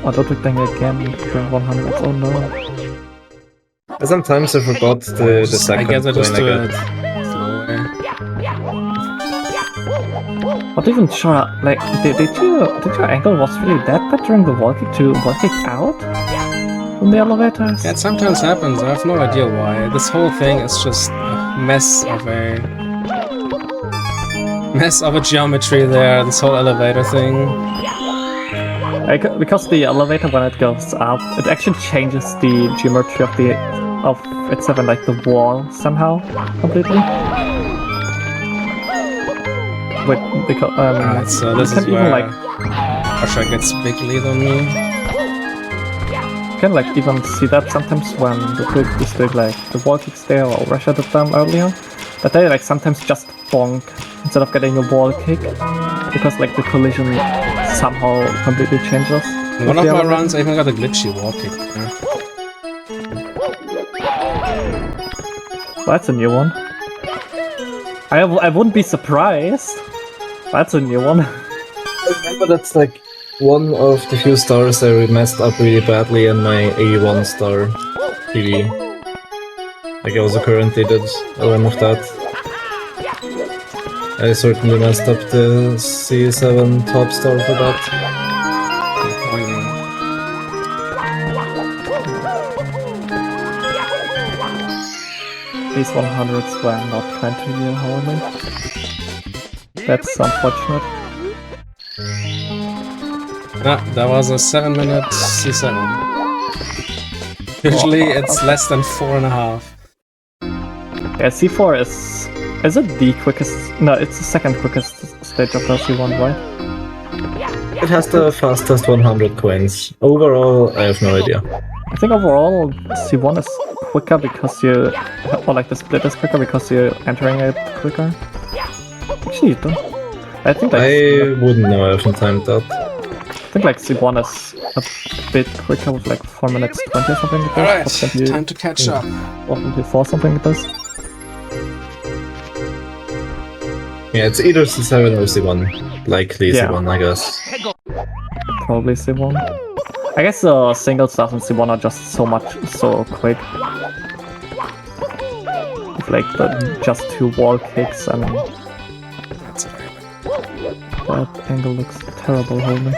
Oh, don't thing again for 100. Oh no. Sometimes I forgot the I second guess I just coin do I it got. slow way. Not even sure, like, did your angle was really that bad during the wall kick to wall kick out from the elevators? Yeah, it sometimes happens. I have no idea why. This whole thing is just a mess of a geometry there. This whole elevator thing. Because the elevator, when it goes up, it actually changes the geometry of itself and like the wall somehow completely. Wait, because Alright, so this you is can even where like Russia gets a big lead on me. you can like even see that sometimes when the Twig is doing like the wall kicks there or Russia did them earlier, that they like sometimes just bonk instead of getting a wall kick because like the collision somehow completely changes. In one of my runs, I even got a glitchy wall kick. That's a new one. I wouldn't be surprised. That's a new one. I remember that's like one of the few stars I messed up really badly in my A1 star TV. Like I also currently did a run of that. I certainly messed up the C7 top star for that. These 100s were not kind to you, however. That's unfortunate. That was a 7-minute C7. Usually it's less than 4.5. Yeah, C4 is it the quickest? No, it's the second quickest stage of the C1, right? It has the fastest 100 coins. Overall, I have no idea. I think overall C1 is quicker because you, or like the split is quicker because you're entering it quicker. Actually, you don't. I think like I wouldn't know, I haven't timed that. I think like C1 is a bit quicker with like 4 minutes 20 or something like this. Alright, time to catch up. Or 24 something like this. Yeah, it's either C7 or C1. Likely Yeah. C1, I guess. Probably C1. I guess single stuff in C1 are just so quick. With like just 2 wall kicks and that angle looks terrible, holy.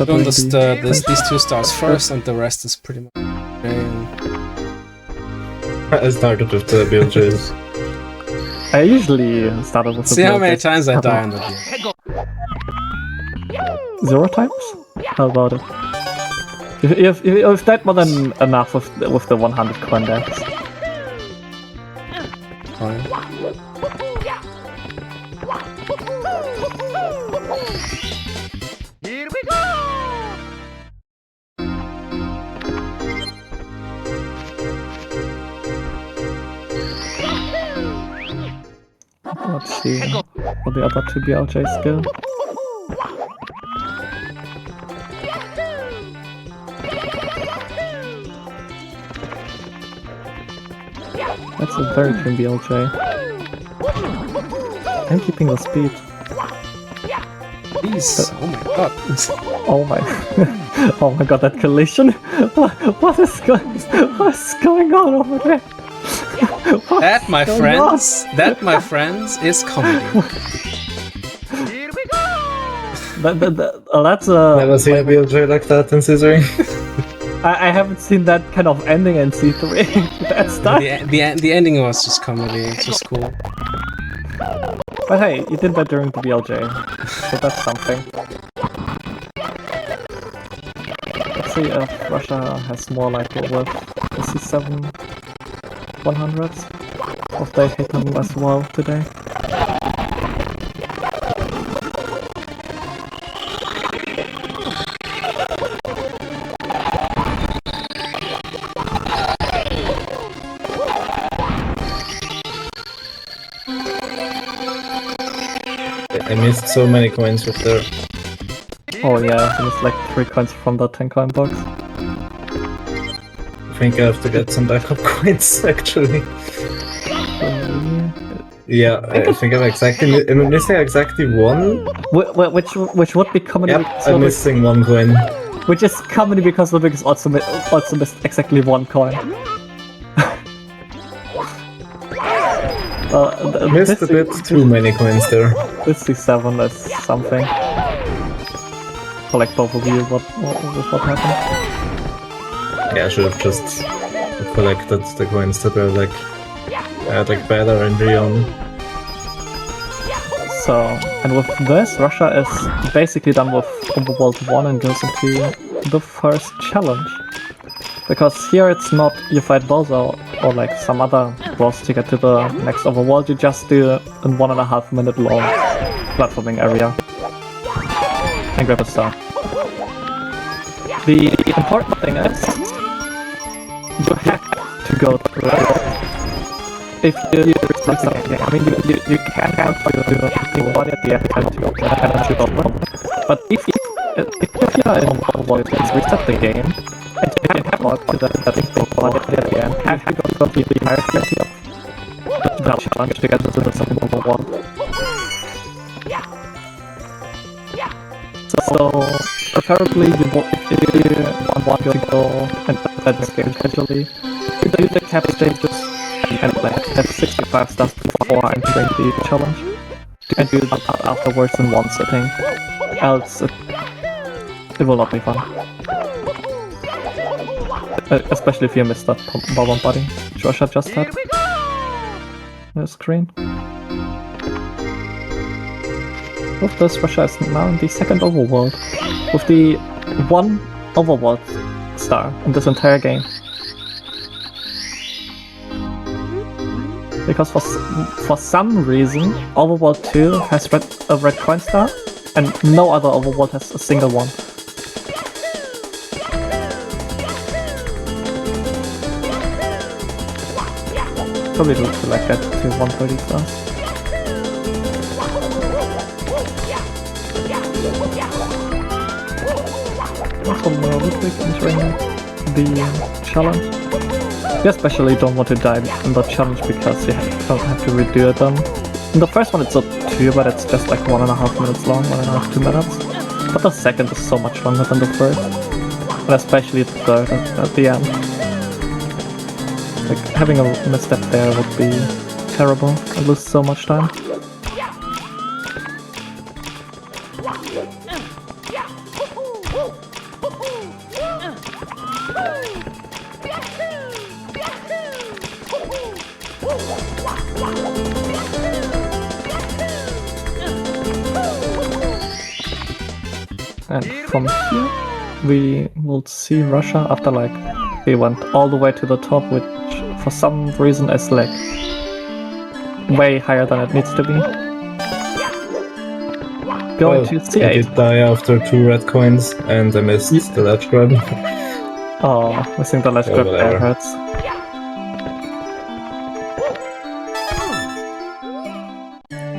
Doing these 2 stars first, and the rest is pretty much. I started with the BLJs. I usually started with the See how many BLJs. times I die on the game. 0 times? How about it? If that more than enough with the 100 coin decks. Fine. Here we go! Let's see what the other 2 BLJs skill. That's a very clean BLJ. I'm keeping the speed. Please. Oh my god. Oh my, oh my god, that collision! What is going on over there? That, my friends, is comedy. Here we go! That's Never seen a BLJ like that in Scissoring. I haven't seen that kind of ending in C3. That's that. The ending was just comedy. It's just cool. But hey, you did that during the BLJ, so that's something. Let's see if Russia has more like it with the C7 100s. If they hit them as well today. I missed so many coins with there. Oh yeah, it was like 3 coins from the 10 coin box. I think I have to get some backup coins, actually. Yeah, I think I'm missing exactly 1. Which would be comedy. Yep, I'm missing 1 coin. Which is comedy because Ludwig is also missed exactly 1 coin. Missed a bit too many coins there. This C7 is something. For like both of you, what happened? Yeah, I should have just collected the coins that were like, better entry on. So, and with this, Russia is basically done with Overworld 1 and goes into the first challenge. Because here it's not you fight Bowser or like some other boss to get to the next overworld, you just do a 1.5 minute long platforming area and grab a star. The important thing is you have to go through it if you I mean, you can have your body at the end to shoot off them. But if you are in overworld, please reset the game and you can have to that body at the end. Have you got the entirety of that challenge to get to the second overworld. So preferably if you want to go and that this game casually, you do the cap stages and like have 65 stars before entering the challenge, and do that afterwards in one sitting, else it will not be fun. Especially if you missed that bomb body Josh just had. The screen. With this, Russia is now in the second overworld, with the one overworld star in this entire game. Because for some reason, Overworld 2 has a red coin star, and no other Overworld has a single one. Probably do like that to 130 stars. Also, Ludwig entering the challenge. You especially don't want to die in the challenge because you don't have to redo it then. In the first one it's up to, but it's just like 1.5 minutes long, 1.5 to 2 minutes. But the second is so much longer than the first. And especially the third at the end. Like, having a misstep there would be terrible. I lose so much time. And from here, we will see Russia after like they went all the way to the top, which for some reason is like way higher than it needs to be. Going to C8. I did die after 2 red coins and I missed the ledge grab. Oh, missing the ledge grab there hurts.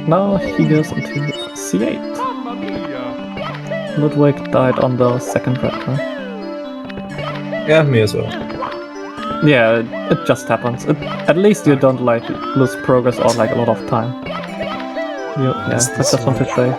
Now he goes into C8. Ludwig died on the second red coin. Yeah, me as well. Yeah, it just happens. At least you don't like lose progress or like a lot of time. Yeah, that's just what to say.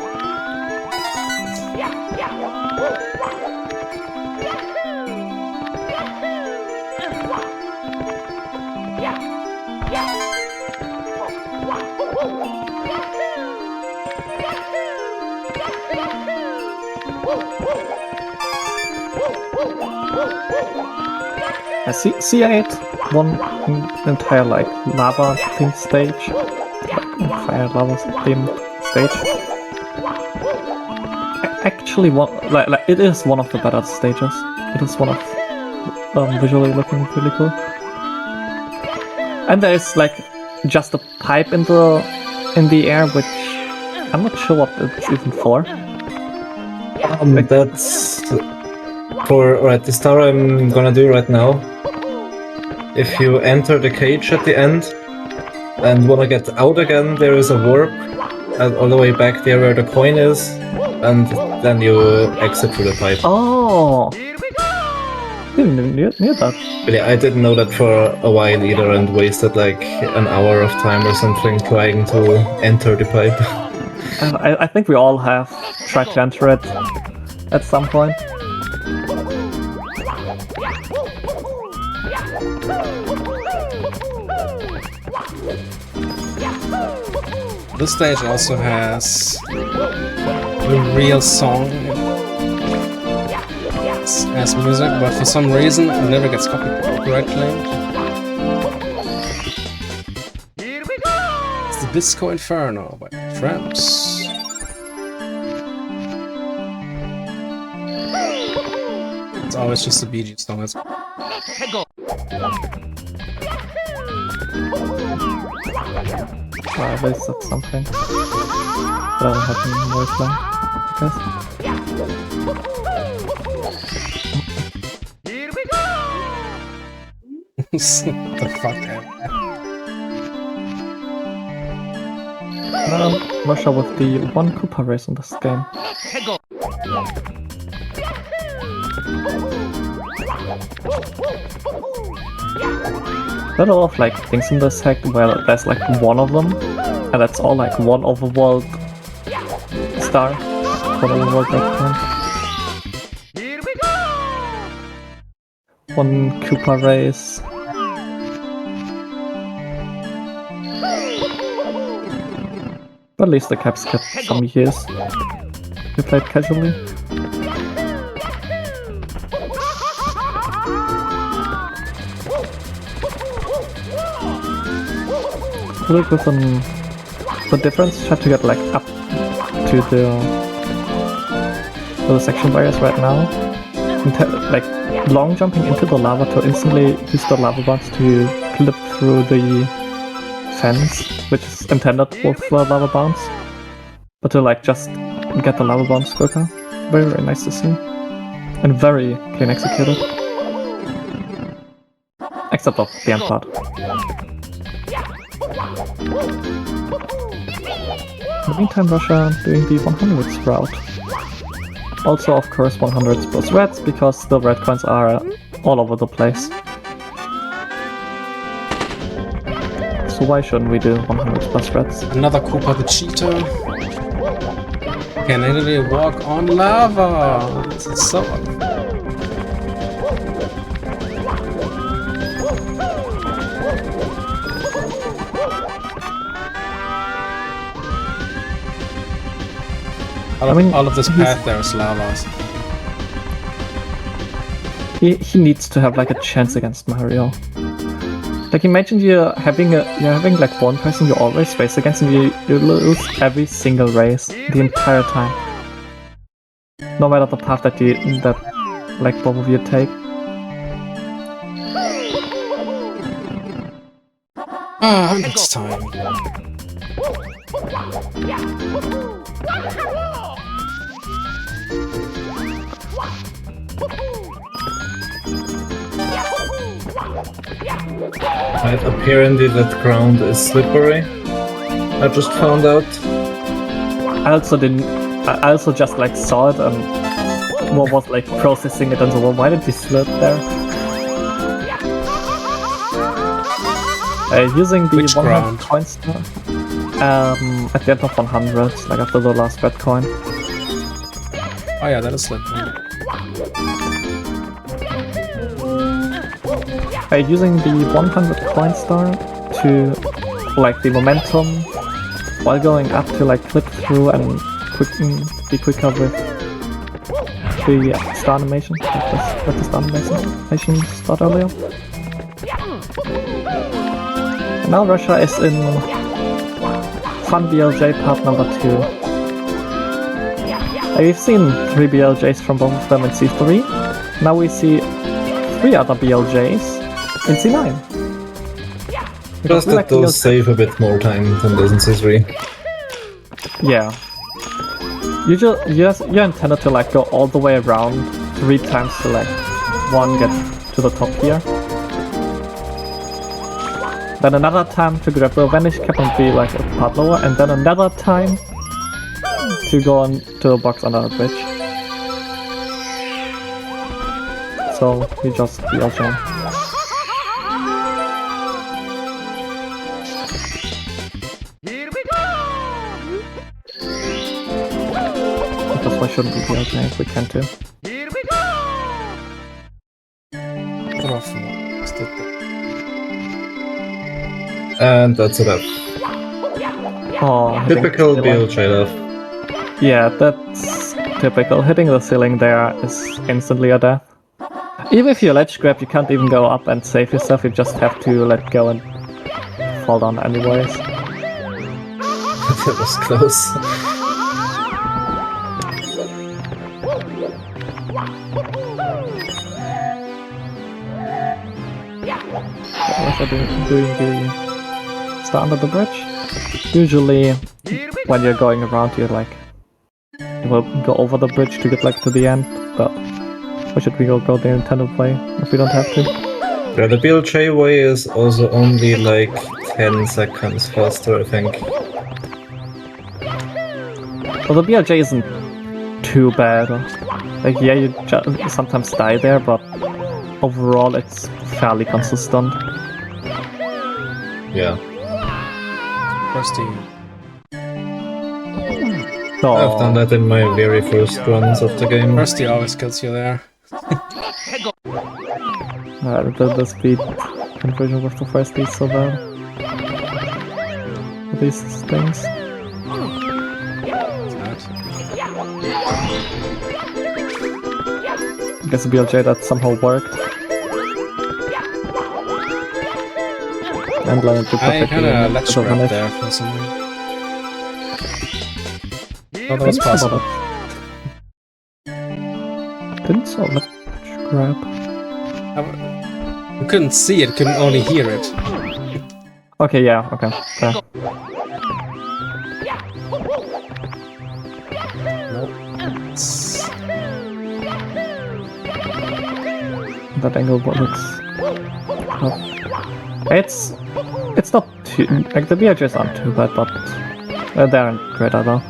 C8 one entire like lava themed stage, fire lava themed stage. Actually, like it is one of the better stages. It is one of visually looking really cool. And there is like just a pipe in the air, which I'm not sure what it's even for. That's for the star I'm gonna do right now. If you enter the cage at the end and wanna get out again, there is a warp all the way back there where the coin is, and then you exit through the pipe. Oh! Didn't knew that. But yeah, I didn't know that for a while either and wasted like an hour of time or something trying to enter the pipe. I think we all have tried to enter it at some point. This stage also has a real song as music, but for some reason it never gets copyright claimed. It's the Disco Inferno by Tramps. It's always just a Bee Gees song. I wasted something. But I don't have any more plan, I The fuck, man. Russia with the one Koopa race in this game. There are a lot of like things in this hack where there's like one of them, and that's all like one overworld star. One overworld background. One Koopa race. But at least the caps get some years. You played casually. Look with the difference, try to get like up to the section barriers right now. And like long jumping into the lava to instantly use the lava bounce to clip through the fence, which is intended with lava bounce. But to like just get the lava bounce quicker. Very, very nice to see. And very clean executed. Except of the end part. In the meantime, Russia doing the 100s route. Also, of course, 100s plus reds, because the red coins are all over the place. So why shouldn't we do 100s plus reds? Another Koopa the cheater. Can literally walk on lava. This is so all of this path there is lavas. He needs to have like a chance against Mario. Like imagine you're having like one person you always race against and you lose every single race the entire time. No matter the path that like both of you take. Next time. Right, apparently that ground is slippery. I just found out. I also just like saw it and was like processing it and so why did you slip there? Using the 100 coin star at the end of 100, like after the last red coin. Oh yeah, that is slippery. Using the 100 coin star to like the momentum while going up to like clip through and be quicker with the star animation. Let the star animation start earlier. And now Russia is in Fun BLJ part number 2. We've seen 3 BLJs from both of them in C3. Now we see 3 other BLJs in C9. Just that those save a bit more time than those in C3. Yeah. You're intended to like go all the way around 3 times to like get to the top here. Then another time to grab the vanish cap and be like a part lower, and then another time to go on to a box under a bridge. So you just BLJ. Why shouldn't we be okay if we can too? Here we go! And that's enough. Oh, typical BLJ love. Yeah, that's typical. Hitting the ceiling there is instantly a death. Even if you ledge grab, you can't even go up and save yourself, you just have to let go and fall down anyways. That was close. Also doing the start under the bridge. Usually, when you're going around, you will go over the bridge to get like to the end. But why should we go the intended way if we don't have to? Yeah, the BLJ way is also only like 10 seconds faster, I think. Well, the BLJ isn't too bad. Like, yeah, you sometimes die there, but overall it's fairly consistent. Yeah. Rusty. Oh, I've done that in my very first runs of the game. Rusty always kills you there. the speed conversion with the first is so bad. These things. I guess the BLJ that somehow worked. And landed I perfectly kinda in ledge the grab vanish. there for some reason. Oh, that was possible. Didn't so much grab. You couldn't see it, couldn't only hear it. Okay, yeah, okay. Fair. Nope. That angle looks tough. It's not too like the BRJs aren't too bad, but they aren't great either.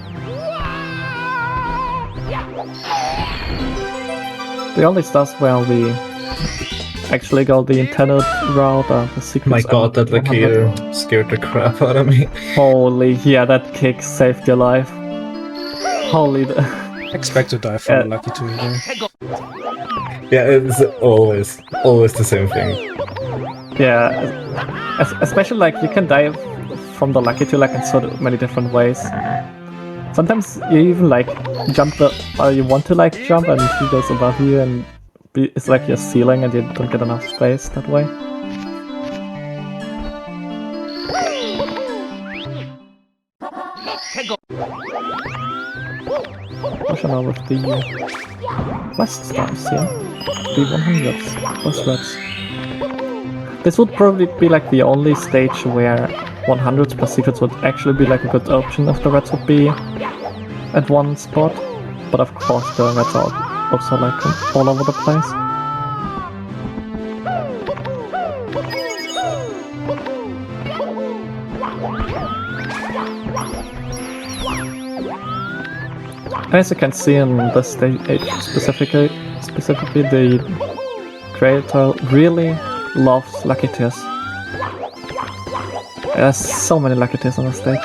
The only stuff where we actually go the intended route are the secrets. My god, that Lakier scared the crap out of me. Holy, yeah, that kick saved your life. Holy. Expect to die from a lucky 2 here. Yeah, it's always the same thing. Yeah, especially like you can die from the lucky 2 like in so many different ways. Sometimes you even like jump you want to like jump and he goes above you and it's like your ceiling and you don't get enough space that way. Push on with the West Stars, yeah? The 100s, West Reds. This would probably be like the only stage where 100s plus secrets would actually be like a good option if the Reds would be at one spot. But of course the Reds are also like all over the place. As you can see in this stage specifically the creator really loves lucky tears. There's so many lucky tears on the stage.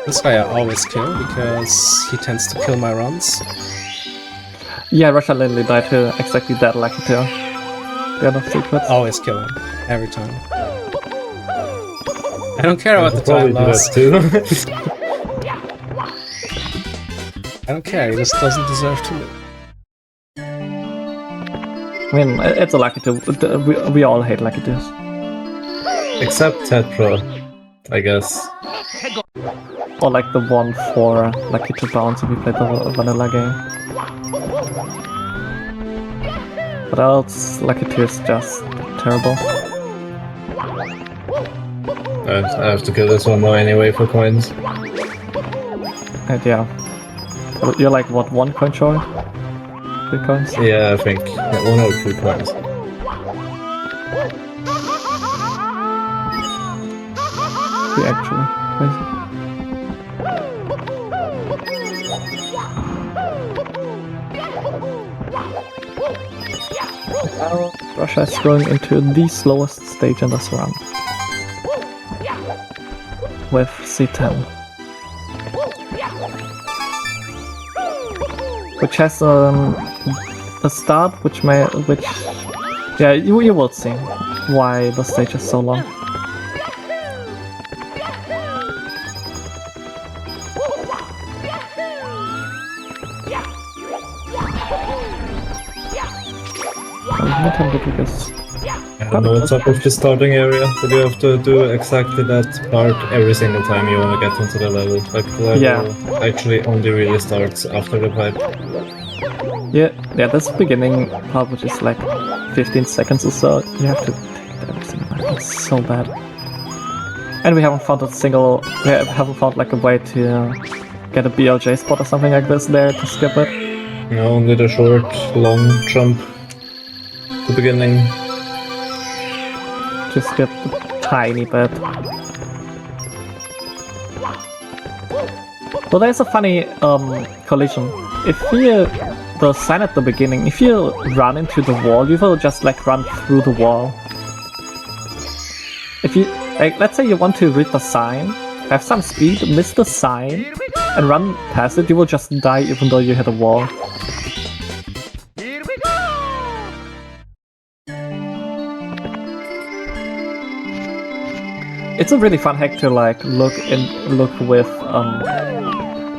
This guy I always kill because he tends to kill my runs. Yeah, Russia literally died to exactly that lucky tear. The other secrets. Always kill him. Every time. I don't care about the Probably time do loss. that too. I don't care, he just doesn't deserve to live. I mean, it's a lucky tear. We all hate lucky tears. Except Tetra, I guess. Or like the one for lucky to bounce if we played the vanilla game. But else, lucky tears just terrible. I have to kill this one though anyway for coins. And yeah. You're like, what, 1 coin short? 3 coins? Yeah, I think 1 or 2 coins. 3 actually. Crazy. Now Russia is going into the slowest stage in this run. With C10. Which has a start which yeah, you will see why the stage is so long. I don't know what's up with the starting area, but you have to do exactly that part every single time you want to get into the level. Like the level actually only really starts after the pipe. Yeah, this beginning part which is like 15 seconds or so, you have to take it every single time. It's so bad. And we haven't found like a way to get a BLJ spot or something like this there to skip it. No, only the short, long jump to the beginning. Just skip a tiny bit. Well, there's a funny collision. If you the sign at the beginning, if you run into the wall, you will just like run through the wall. If you like, let's say you want to read the sign, have some speed, miss the sign, and run past it, you will just die even though you hit a wall. Here we go! It's a really fun hack to like look with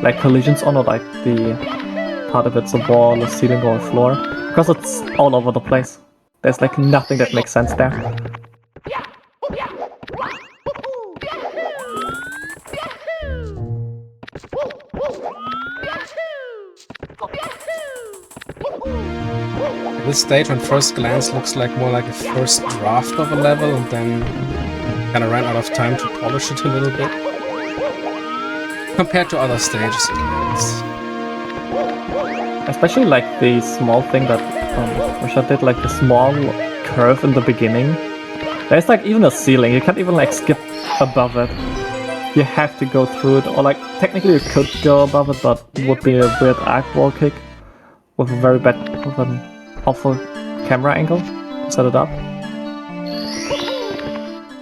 like collisions on, or like the part of it's a wall, a ceiling, or a floor, because it's all over the place. There's like nothing that makes sense there. This stage on first glance looks like more like a first draft of a level, and then kind of ran out of time to polish it a little bit. Compared to other stages, at least. Especially like the small thing that Richard did, like the small curve in the beginning. There's like even a ceiling, you can't even like skip above it. You have to go through it, or like technically you could go above it, but it would be a weird arc wall kick with a very bad, with an awful camera angle to set it up.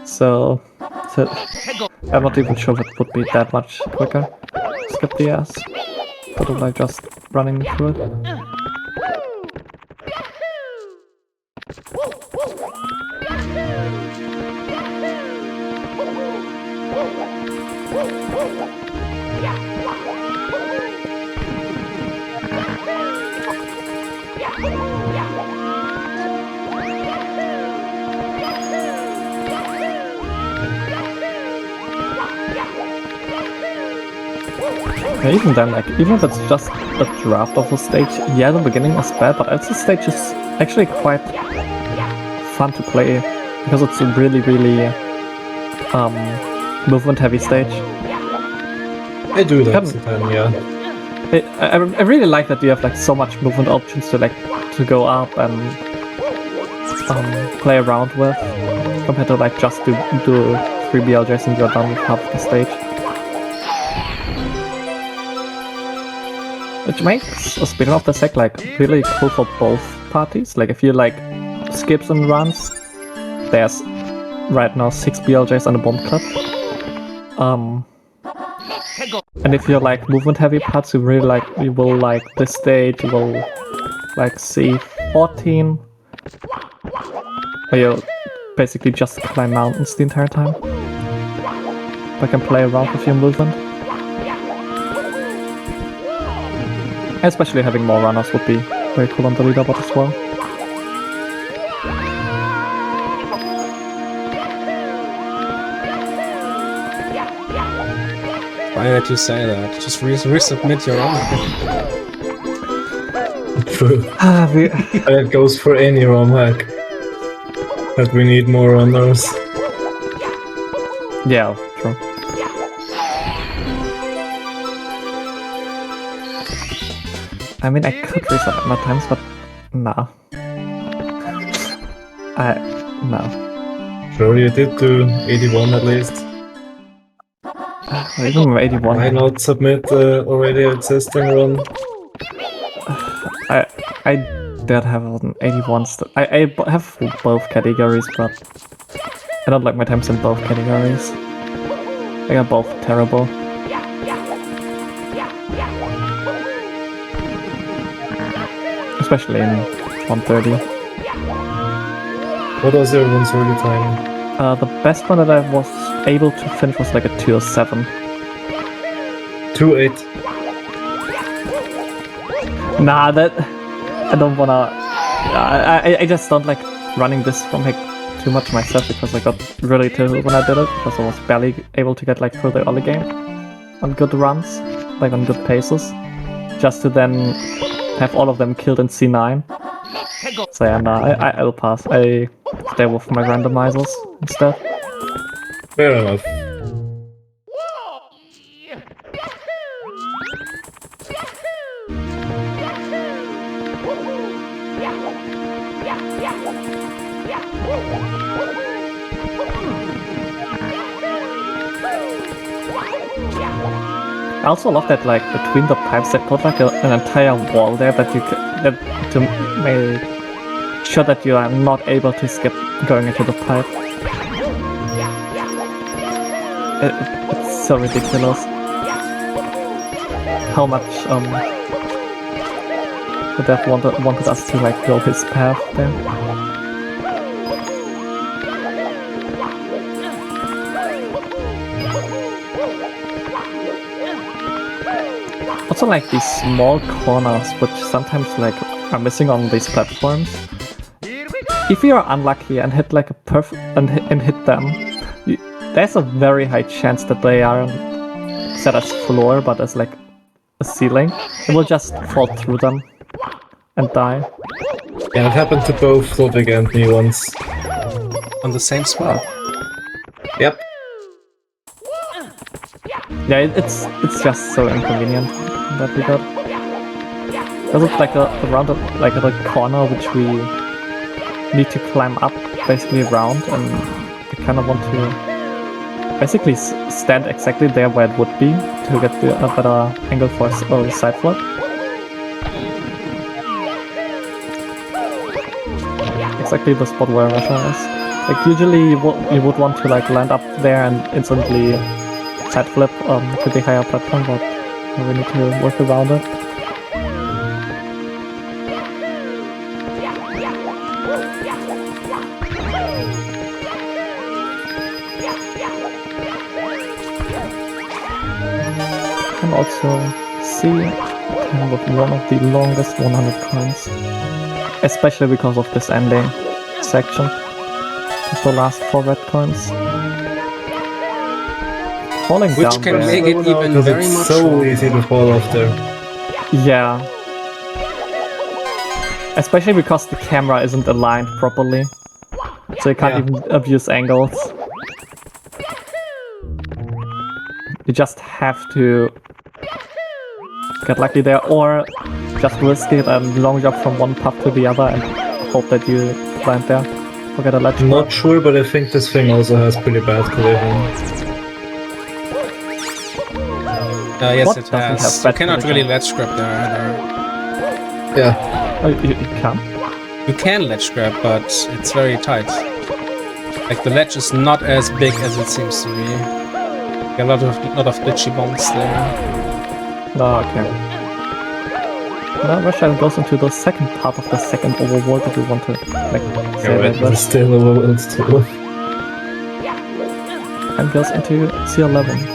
So I'm not even sure if it would be that much quicker. Skip the ass. But like just running through it. Yeah, even then, like, even if it's just a draft of the stage, yeah, the beginning is bad, but the stage is actually quite fun to play, because it's a really, really movement-heavy stage. I do that sometimes, yeah. I really like that you have like so much movement options to like to go up and play around with, compared to like just do 3 BLJs and you're done with half the stage. Which makes a speedrun of the sec like really cool for both parties. Like if you like skips and runs, there's right now 6 BLJs and a bomb clip. And if you're like movement heavy parts, you will like this stage, you will like see 14, where you basically just climb mountains the entire time. But can play around with your movement. Especially having more runners would be very cool on the leaderboard as well. Why did you say that? Just resubmit your own. True. That goes for any ROM hack. That we need more runners. Yeah, true. I mean, I could reset my times, but nah. No. Sure, you did do 81 at least. Even with 81. Why not submit already existing run? I did have an 81 I have both categories, but I don't like my times in both categories. They are both terrible. Especially in 130. What was your 130 time? The best one that I was able to finish was like a 207. 2.8. Nah, that I don't wanna. I just don't like running this from like too much myself, because I got really tilted when I did it, because I was barely able to get like through the early game on good runs, like on good paces, just to then have all of them killed in C9. So yeah, nah, I'll pass. I stay with my randomizers instead. Fair enough. I also love that, like, between the pipes they put like an entire wall there that you that to make sure that you are not able to skip going into the pipe. It's so ridiculous how much the dev wanted us to like go his path there. Also, like these small corners, which sometimes like are missing on these platforms. If you are unlucky and hit like a and hit them, there's a very high chance that they aren't set as floor, but as like a ceiling. It will just fall through them and die. Yeah, it happened to both Ludwig and me once. On the same spot. Yep. Yeah, it's just so inconvenient in that regard. There's like around like a corner which we need to climb up basically around, and we kind of want to basically stand exactly there where it would be to get a better angle for a side flip. Exactly the spot where Russia is. Like usually you would want to like land up there and instantly side flip to the higher platform, but we need to work around it. You can also see kind of one of the longest 100 coins, especially because of this ending section of the last 4 red coins. Falling Which down can there. make it even very it's much so more. easy to fall off there. Yeah. Especially because the camera isn't aligned properly. So you can't even abuse angles. You just have to get lucky there, or just risk it and long jump from one path to the other and hope that you land there. Or get a ledge. Not sure, but I think this thing also has pretty bad collision. Yes, What it doesn't have has. You bad cannot collision? really ledge grab there either. Yeah. Oh, you can? You can ledge grab, but it's very tight. Like the ledge is not as big as it seems to be. A lot of glitchy bumps there. Oh, okay. Now Russia goes into the second part of the second overworld that we want to like say Yeah, right, that this is still overworld too. and goes into C11.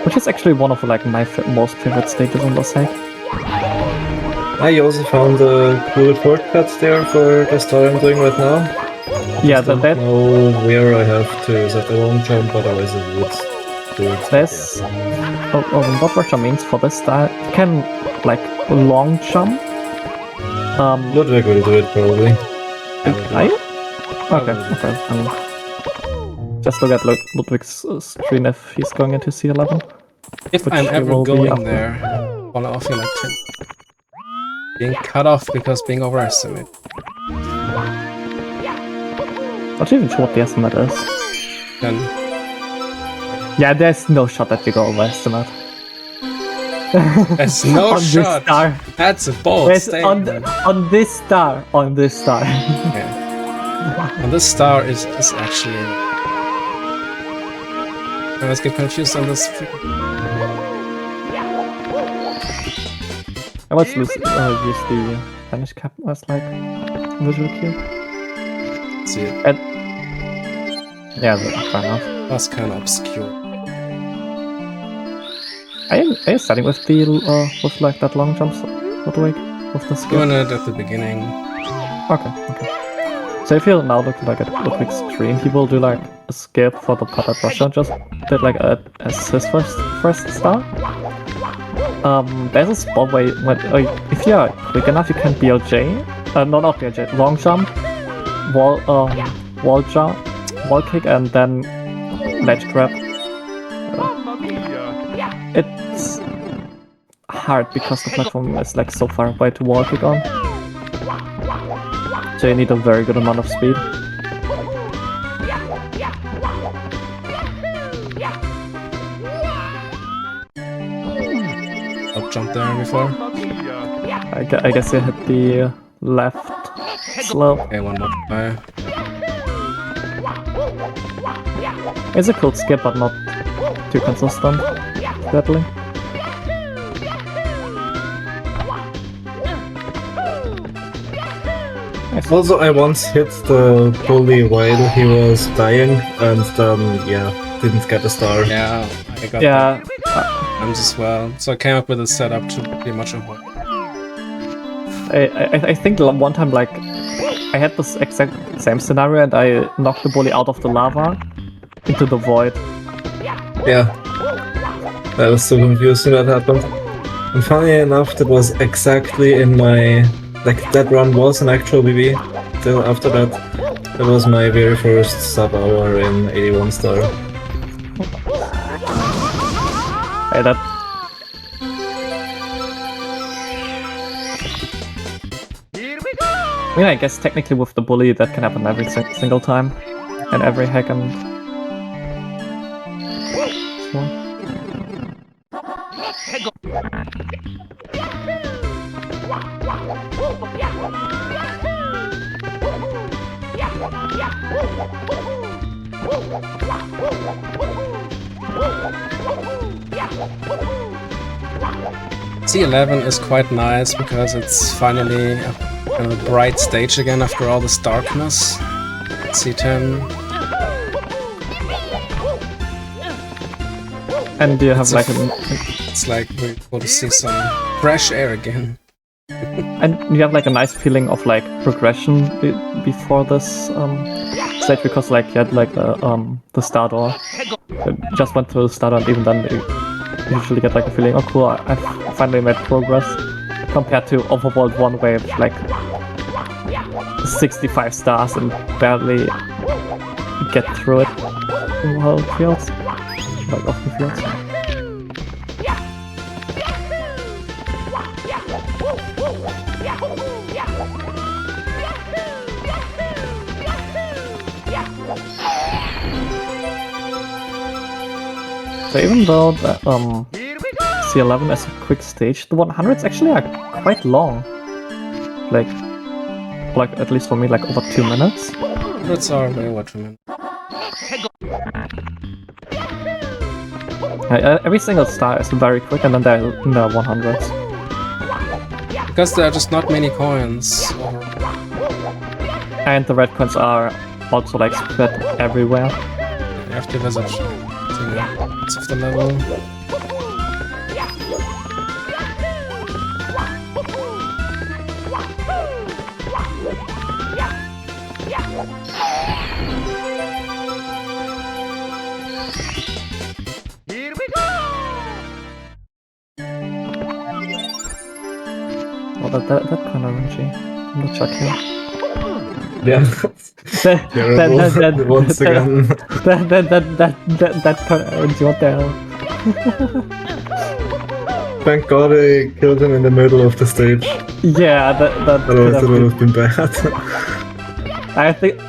Which is actually one of like my most favorite stages on the site. I also found a cool shortcut there for the story I'm doing right now. Yeah, I don't know where I have to set the long jump, otherwise it would do it. there's what Russia means for this style. You can like long jump. Ludwig will do it probably. Are you? Okay. Just look at Ludwig's screen if he's going into C11. If Which I'm he ever will be going after. there, fall off you like 10. Being cut off because being overestimated. Not even sure what the estimate is. Then Yeah, there's no shot that you go over estimate. there's no On this shot. star. That's a bold There's statement. on this star. Yeah. And this star is actually. I always get confused on this. I always use the Spanish cap as like visual cue. See it. And yeah, fair enough. That's kind of obscure. Are you starting with the with like that long jumps, Ludwig, with the skill? Doing it at the beginning. Okay. So if you now look like at Ludwig's screen, he will do like a skip for the part that Russia just did like as his first start. There's a spot where if you are quick enough, you can BLJ. Not BLJ. Long jump, wall jump, wall kick, and then ledge grab. It's hard because the platform is like so far away to wall kick on. So you need a very good amount of speed. I'll jump there before. I guess you hit the left slope. Okay, one more try. It's a cool skip, but not too consistent, sadly. Nice. Also, I once hit the bully while he was dying, and then, yeah, didn't get a star. Yeah, I got Yeah, times as well. So I came up with a setup to pretty much avoid. I think one time, like, I had this exact same scenario and I knocked the bully out of the lava into the void. Yeah. I was so confused when that happened. And funny enough, that was exactly in my... Like, that run was an actual BB. Still, after that, that was my very first sub-hour in 81 star. Hey, that... I mean, I guess technically with the bully that can happen every single time. And every hack and... so on. C11 is quite nice because it's finally a kind of bright stage again after all this darkness. C10. And you have like It's like we're going to see some fresh air again. and you have like a nice feeling of like progression before this stage, because like you had like the star door. Just went through the star door, and even then you usually get like a feeling, oh cool, I've finally made progress, compared to Overworld 1 where you have like 65 stars and barely get through it in the whole fields. Like off the fields. So even though the C11 is a quick stage, the 100s actually are quite long. Like at least for me, like over 2 minutes. That's our way what we mean. Every single star is very quick, and then they're in the 100s. Because there are just not many coins. And the red coins are also like spread everywhere. You have to visit parts of the level. Here we go! Oh, that kind of RNG. I'm not checking. Yeah. Terrible. Once again. That kind of RNG, what the hell? Thank God I killed him in the middle of the stage. Yeah, that Otherwise it would have been bad. I think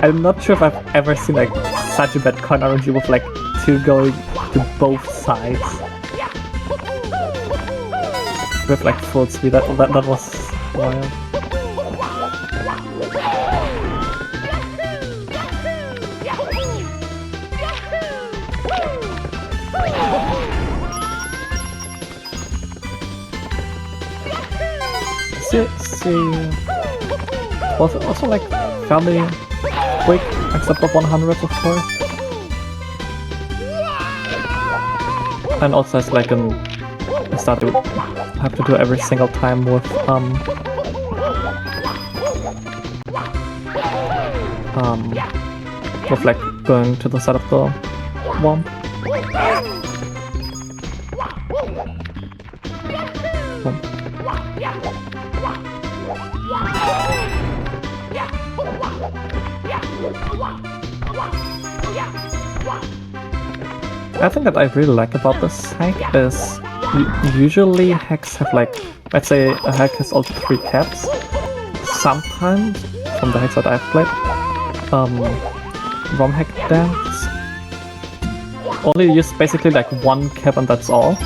I'm not sure if I've ever seen like such a bad coin RNG with like 2 going to both sides with like full speed. That was wild. See, also like fairly quick, except for 100 of course. And also it's like I start to have to do every single time with like going to the side of the womp. I think that I really like about this hack is usually hacks have like, let's say a hack has all 3 caps. Sometimes from the hacks that I've played. ROM hack dance only use basically like one cap and that's all.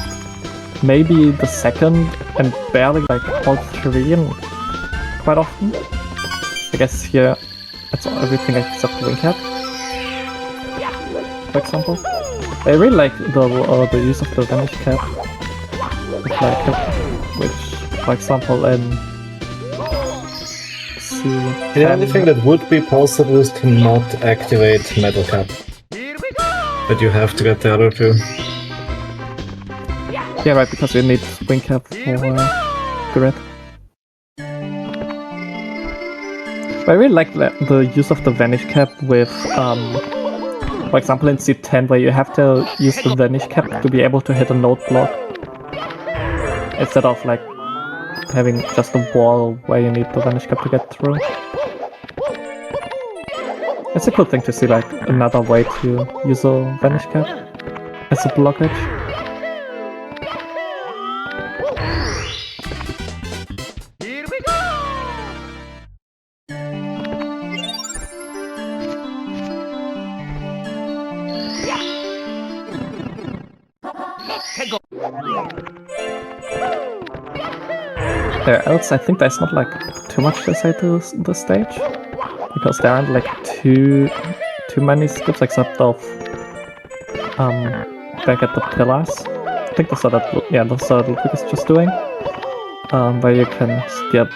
Maybe the second and barely like all three and quite often. I guess here it's everything except the wing cap, for example. I really like the use of the vanish cap, which for example in the only thing that would be possible is to not activate metal cap. But you have to get the other two. Yeah, right, because you need wing cap for grid. I really like the use of the vanish cap with, for example in C10, where you have to use the vanish cap to be able to hit a node block. Instead of like having just a wall where you need the vanish cap to get through. It's a cool thing to see, like, another way to use a vanish cap as a blockage. Here we go! Else, I think there's not like too much to say to this stage, because there aren't like too many skips except of back at the pillars. I think that's what Ludwig is just doing, where you can skip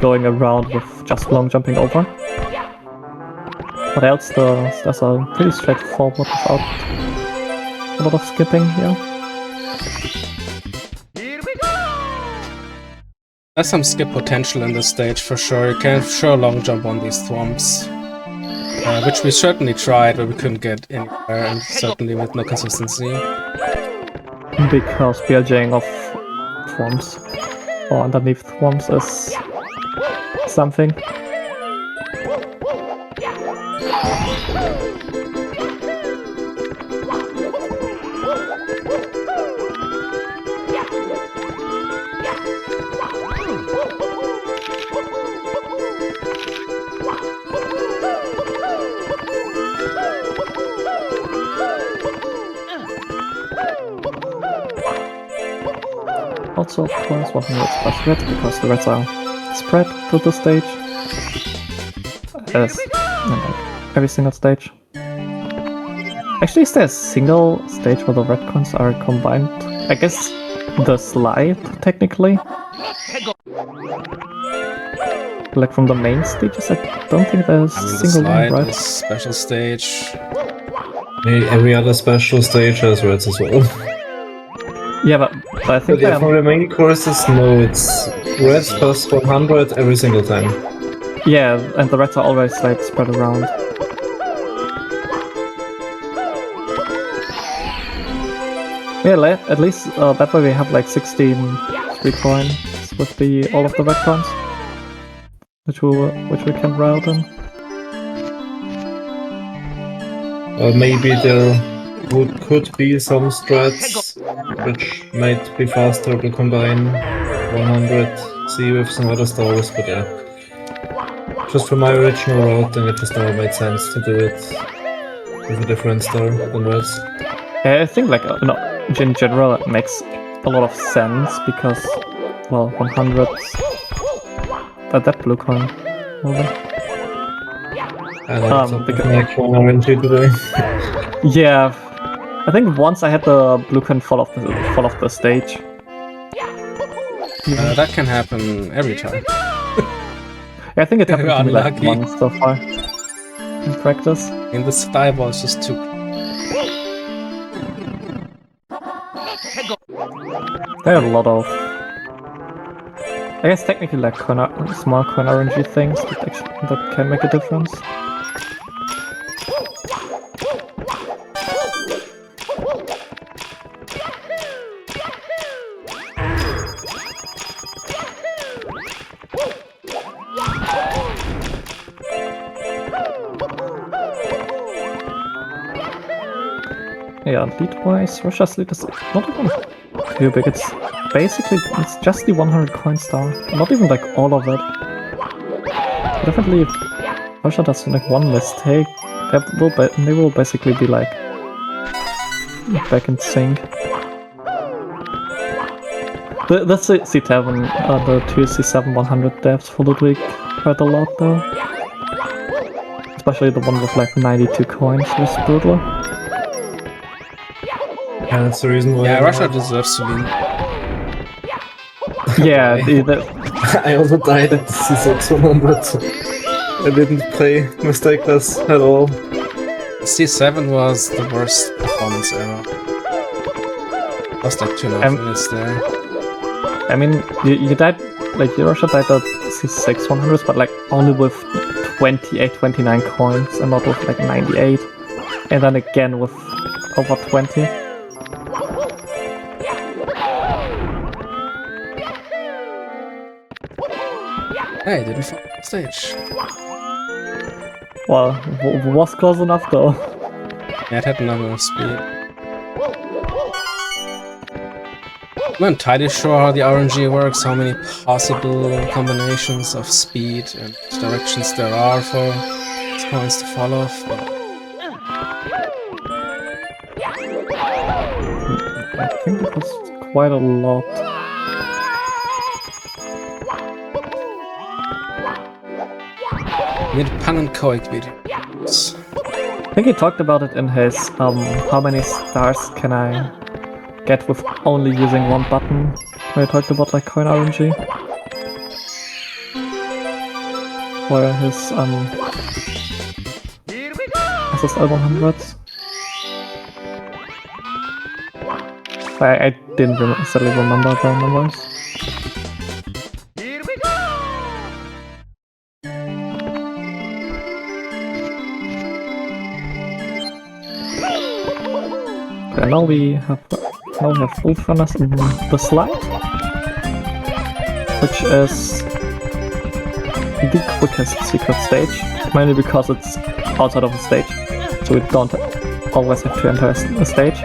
going around with just long jumping over. But else, there's a pretty straightforward without a lot of skipping here. There's some skip potential in this stage for sure. You can sure long jump on these thwomps, which we certainly tried, but we couldn't get anywhere, and certainly with no consistency. Because BLJing of thwomps or underneath thwomps is something. Also, of course, 100 plus reds, because the reds are spread to the stage. As in like every single stage. Actually, is there a single stage where the red coins are combined? I guess the slide, technically. Like from the main stages, I don't think there's a single one, right? The special stage. Every other special stage has reds as well. Yeah, but I think But yeah, for the main courses, no, it's reds plus 100 every single time. yeah, and the reds are always like spread around. Yeah, at least that way we have like 16 free coins with all of the red coins, which we can route in. Maybe there could be some strats which might be faster to combine 100C with some other stars, but yeah. Just for my original routing, it just never made sense to do it with a different star than reds. Yeah, I think like in general it makes a lot of sense because, well, 100 that blue coin. Because like one RNG today. Yeah, I think once I had the blue coin fall off the stage. That can happen every time. Yeah, I think it happened to me like Unlucky. once so far in practice. In the sky ball is just too. There are a lot of, I guess technically like small coin RNG things that can make a difference. Yeah, lead-wise, Russia's lead is not even too big. It's basically, it's just the 100 coin star. Not even like all of it. Definitely, Russia does like one mistake, they will basically be like back in sync. The C7, the two C7 100 devs for Ludwig hurt a lot though. Especially the one with like 92 coins was brutal. Yeah, that's the reason why. Yeah, Russia deserves to win. Yeah, I also died at the C6 100. I didn't play mistakeless at all. C7 was the worst performance ever. Lost like 2.5 minutes there. I mean, you died, like, Russia died at C6 100s, but like only with 28, 29 coins and not with like 98. And then again with over 20. Hey, didn't fall off stage. Well, was close enough though. Yeah, it had enough speed. I'm not entirely sure how the RNG works, how many possible combinations of speed and directions there are for these coins to fall off, but I think it was quite a lot. we need Pan and Koik videos. I think he talked about it in his how many stars can I get with only using one button, where he talked about like coin RNG. Where his SSL 100s. I didn't necessarily remember the numbers. Here we go! Okay, now we have Wolf Runners in the slide, which is the quickest secret stage, mainly because it's outside of a stage, so we don't always have to enter a stage.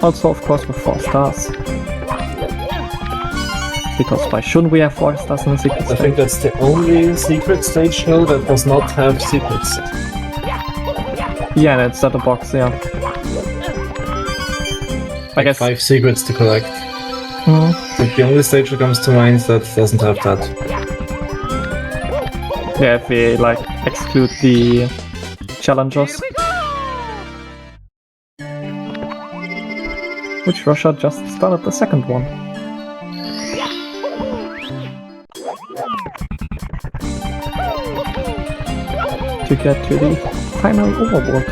Also, of course, with 4 stars. Because why shouldn't we have 4 stars in a secret stage? I think that's the only secret stage now that does not have secrets. Yeah, and it's at the box, yeah. I guess 5 secrets to collect. Mhm. Like the only stage that comes to mind that doesn't have that. Yeah, if we like exclude the challengers. Which Russia just started the second one. To get to the final overboard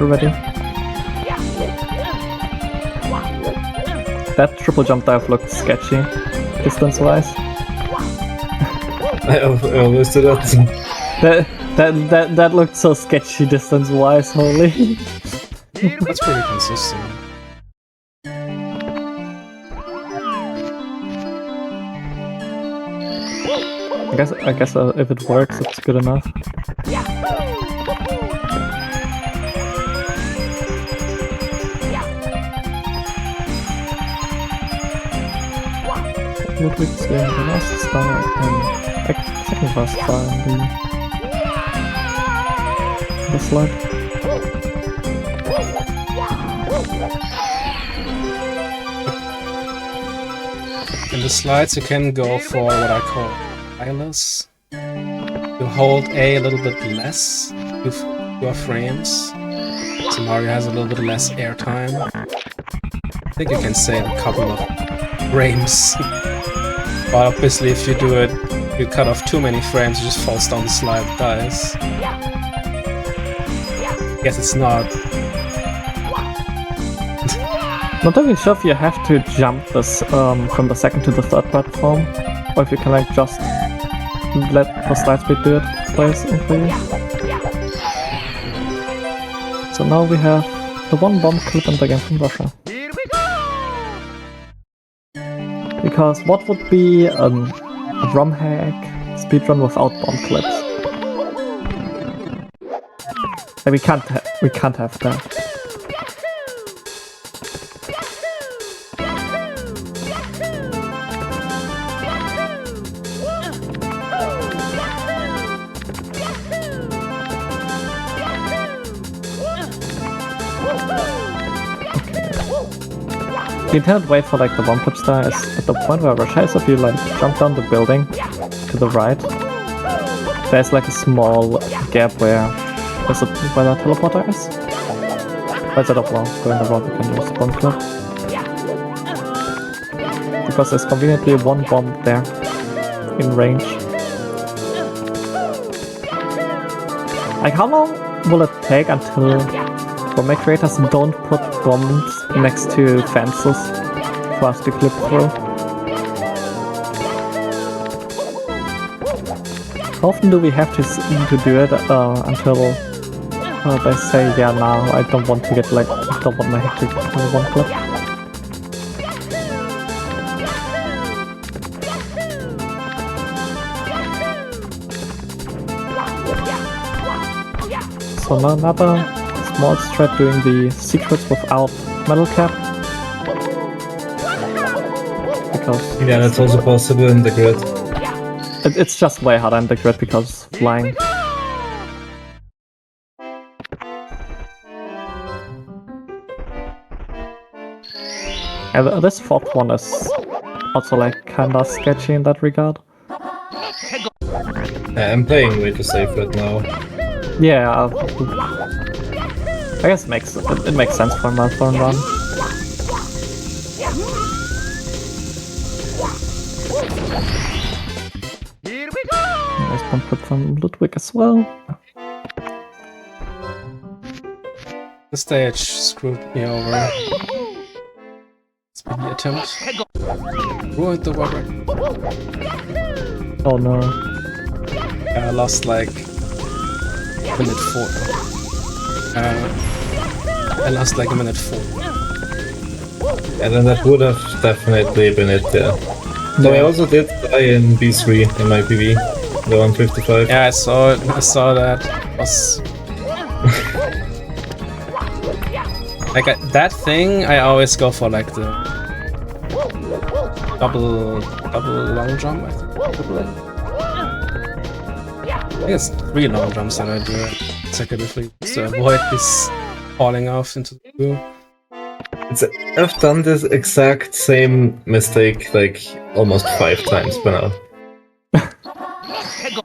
already. That triple jump dive looked sketchy, distance-wise. I always do that. That looked so sketchy distance-wise, holy. That's pretty consistent. I guess if it works, it's good enough. Ludwig's getting the last star and second last star in the slide. In the slides you can go for what I call wireless. You hold A little bit less with your frames, so Mario has a little bit less airtime. I think you can save a couple of frames. But obviously if you do it, you cut off too many frames, it just falls down the slide and dies. I guess it's not. Not really sure if you have to jump this from the second to the third platform, or if you can like just let the slide speed do it for you. So now we have the one bomb clip and again from Russia. Here we go! Because what would be a ROM hack speedrun without bomb clips? And we can't have that. The intended way for like the one clip star is at the point where Rochelle, if you like jump down the building to the right, there's like a small gap where the teleporter is. But instead of going around, we can use one clip. Because there's conveniently one bomb there in range. Like, how long will it take until bomb creators don't put bombs next to fences for us to clip through? How often do we have to do it until they say, yeah, now I don't want to get like, I don't want my head to one clip? So another small strat doing the secrets without metal cap. Because Yeah, that's also possible in the grid. it's just way harder in the grid because flying. And this fourth one is also like kinda sketchy in that regard. I'm playing way too safe right now. Yeah, I guess it makes sense for a marathon run. Here we go! Nice one clip from Ludwig as well. The stage screwed me over. Speedy attempt. Ruined the water. Oh no. I lost like minute 4. I lost like a minute 4. And then that would have definitely been it there. So I also did die in B3 in my PV, the 155. Yeah, I saw it. I saw that. It was like that thing. I always go for like the double long jump. I think it's 3 long jumps that I do consecutively to avoid this falling off into the blue. I've done this exact same mistake like almost 5 times by now.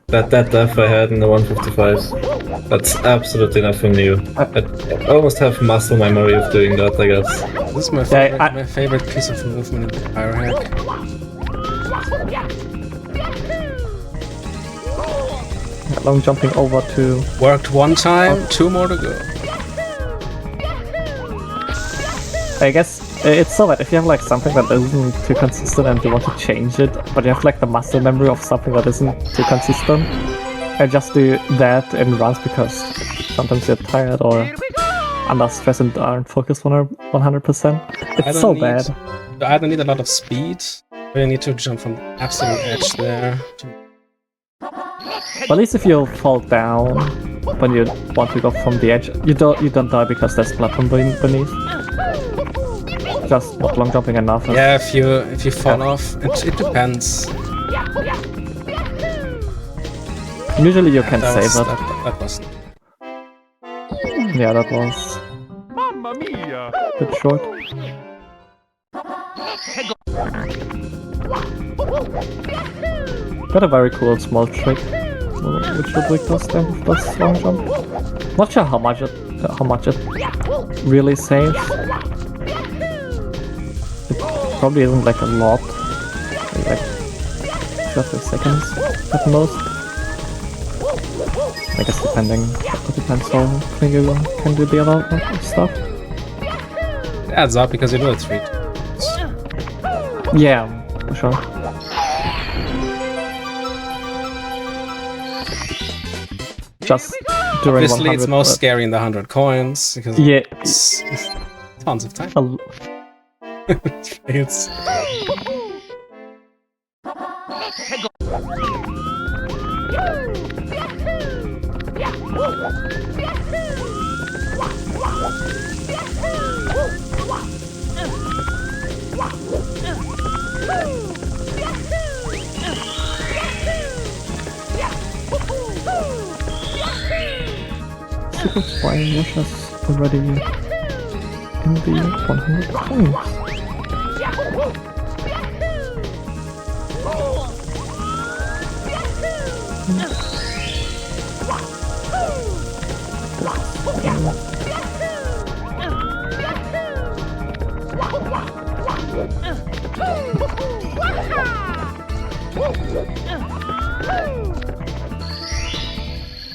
that death I had in the 155, that's absolutely nothing new. I almost have muscle memory of doing that, I guess. This is my favorite, my favorite piece of movement in the biohack. Long jumping over to... Worked 1 time, 2 more to go. I guess it's so bad if you have like something that isn't too consistent and you want to change it, but you have like the muscle memory of something that isn't too consistent, and just do that in runs because sometimes you're tired or under stress and aren't focused 100%. It's so bad. You either need a lot of speed, or you need to jump from the absolute edge there. But at least if you fall down when you want to go from the edge, you don't die because there's platform beneath. Just not long jumping enough. Yeah, if you fall off, it depends. Usually you can save it. That was. Yeah, that was Mamma mia! a bit short. Got a very cool small trick, which Ludwig does there with this long jump. Not sure how much it really saves. It probably isn't like a lot, maybe like 30 seconds at most. I guess it depends how clean you can do the other stuff. It adds up because you do it 3 times. Yeah, for sure. Just during Obviously, 100, it's most scary in the 100 coins because yeah, it's tons of time. It's Super Flying Russia's already in the 100 coins.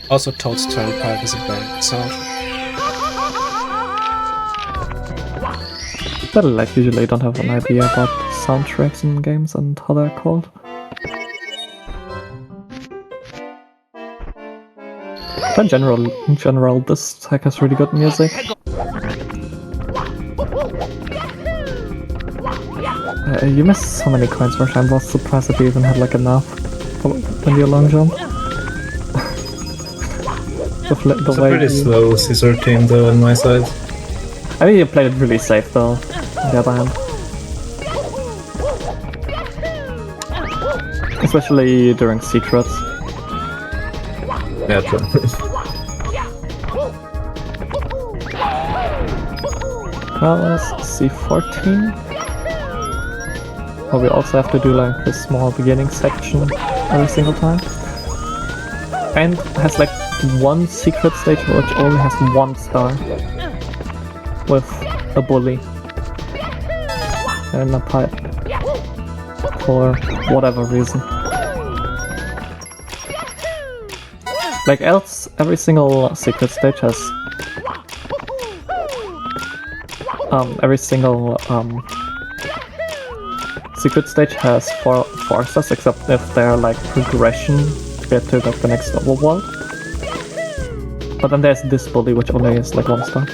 Also, Toad's Turnpike is a band sound. But like usually don't have an idea about soundtracks in games and how they're called. But in general, this hack has really good music. You missed so many coins, Rush. I was surprised that you even had like enough when you long jump. It's a pretty slow C13 though on my side. I mean, you played it really safe though, on the other hand. Especially during secrets. Yeah, true. Well, C14. But we also have to do like this small beginning section every single time. And has like one secret stage which only has 1 star. With a bully. And a pipe. For whatever reason. Like else, every single secret stage has every single secret stage has 4 stars, except if they're like progression to get to like the next overworld. But then there's this bully which only is like 1 star.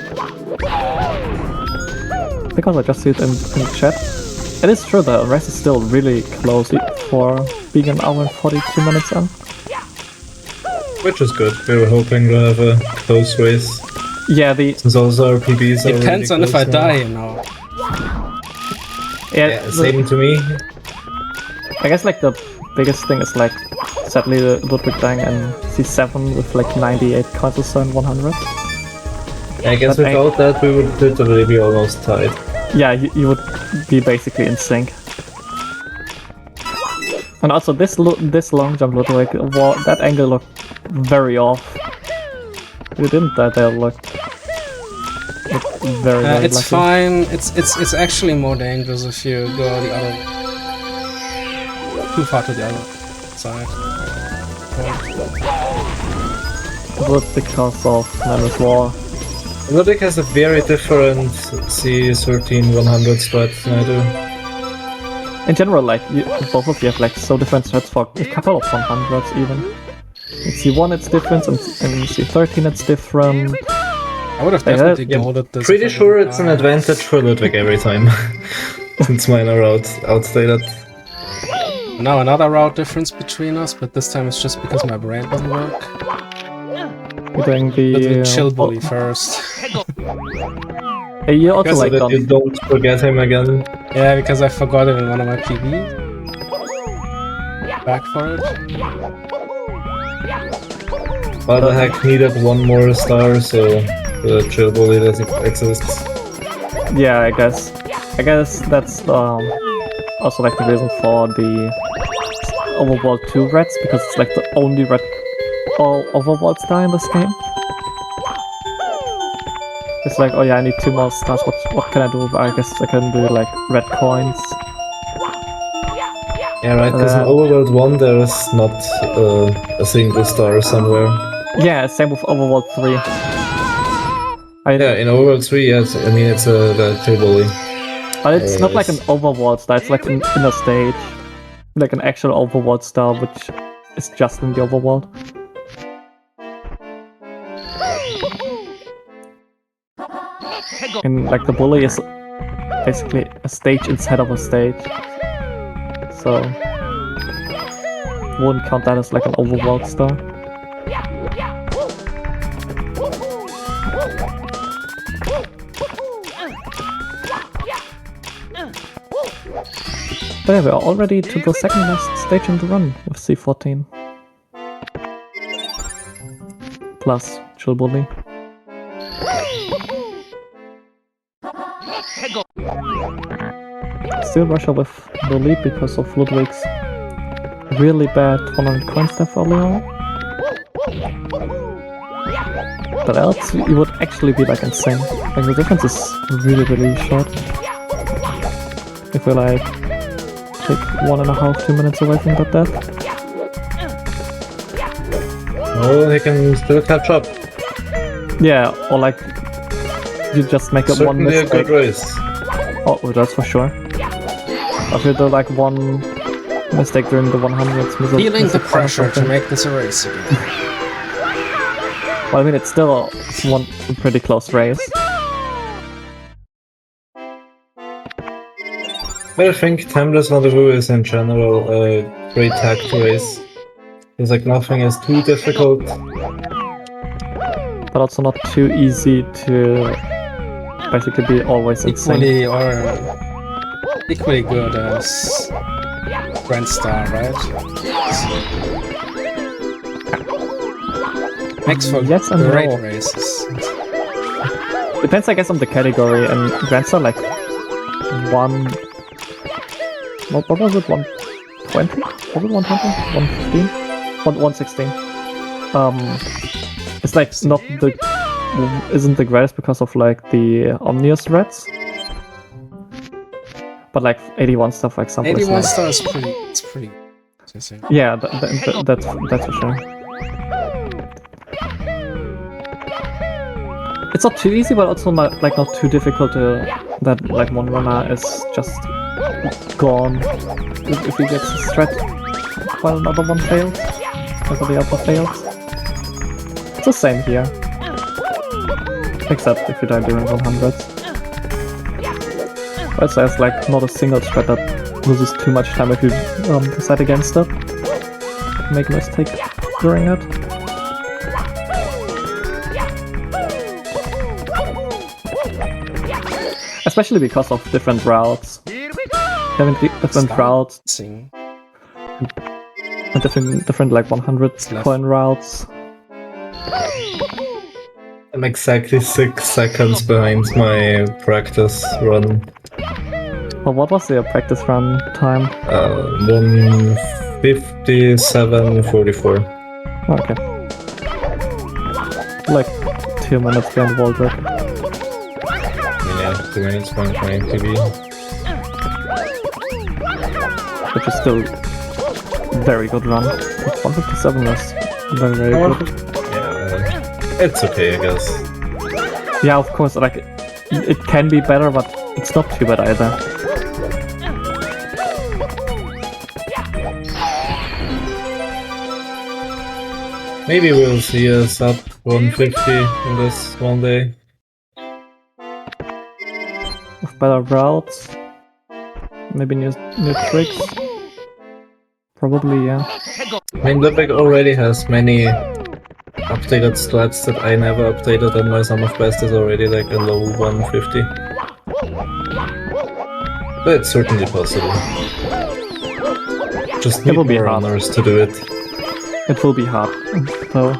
Because I just see it in chat. It is true the race is still really close for being an hour and 42 minutes in. Which is good. We were hoping to have a close race. Yeah, since also our PBs are depends on if I die, you know. Yeah, same to me. I guess like the biggest thing is like sadly Ludwig dying in C7 with like 98 coins or so and 100. I guess but without that we would literally be almost tied. Yeah, you would be basically in sync. And also this long jump Ludwig, that angle looked very off. You didn't that there looked very it's lucky. fine. It's actually more dangerous if you go the other too far to the other side. But because of Menace War. Ludwig has a very different C13 100 strat than I do. In general, like both of you have like so different strats for a couple of 100s even. In C1 it's different, and in C13 it's different. I would have definitely golded this. Pretty sure it's an advantage for Ludwig every time. Since mine are outdated. Now another route difference between us, but this time it's just because my brain doesn't work. You're doing the chill bully first. Hey, you also so like that you don't forget him again. Yeah, because I forgot it in one of my PB. Back for it. But the hack needed 1 more star, so the chill bully doesn't exist. Yeah, I guess that's also like the reason for the Overworld 2 reds, because it's like the only red Overworld star in this game. It's like, oh yeah, I need 2 more stars, what can I do? I guess I can do like red coins. Yeah, right, because in Overworld 1 there is not a single star somewhere. Yeah, same with Overworld 3. Yeah, in Overworld 3, yes, I mean it's the chill bully. But it's not like an Overworld star, it's like in a stage. Like an actual Overworld star, which is just in the Overworld. And like the bully is basically a stage inside of a stage. So wouldn't count that as like an Overworld star. But yeah, we're already to the second last stage in the run with C14. Plus chill bully. Still Russia with the lead because of Ludwig's really bad 100 coin stuff early on. But else, it would actually be like insane. Like the difference is really short. If we like take 1.5, 2 minutes away from that death. Oh, he can still catch up. Yeah, or like you just make it one Certainly a mistake. good race. Oh, that's for sure. If you do like one mistake during the 100s, Feeling the pressure to make this a race again. Well, I mean, it's still one pretty close race. But I think Timeless Rendezvous is in general a great tag to race. It's like nothing is too difficult. But also not too easy to basically be always insane. Equally good as Grand Star, right? Makes for Yes and great no. races. Depends, I guess, on the category. And Grants are like what was it? 120? Was it 120? 115? 116. It's like isn't the greatest because of like the Omnius Reds. But like 81 stuff, for example. 81 is star is pretty. Yeah, that's for sure. It's not too easy, but also not too difficult that like one runner is just gone if he gets stretched while another one fails, or the other fails. It's the same here, except if you die during 100s. But there's like not a single strat that loses too much time if you decide against it. Make a mistake during it. Especially because of different routes. Having different routes and different like 100 coin routes. I'm exactly 6 seconds behind my practice run. Well, what was your practice run time? 1:57:44. Okay. Like 2 minutes behind Waldrick. Yeah, 2 minutes behind my MTV. Which is still very good run. 157 is very good. Yeah, it's okay, I guess. Yeah, of course, like it can be better, but it's not too bad either. Maybe we'll see a sub 150 in this one day. With better routes, maybe new tricks. Probably, yeah. I mean, Ludwig already has many updated strats that I never updated, and my sum of best is already like a low 150. But it's certainly possible. Just need will be more hard. runners to do it. It will be hard, though.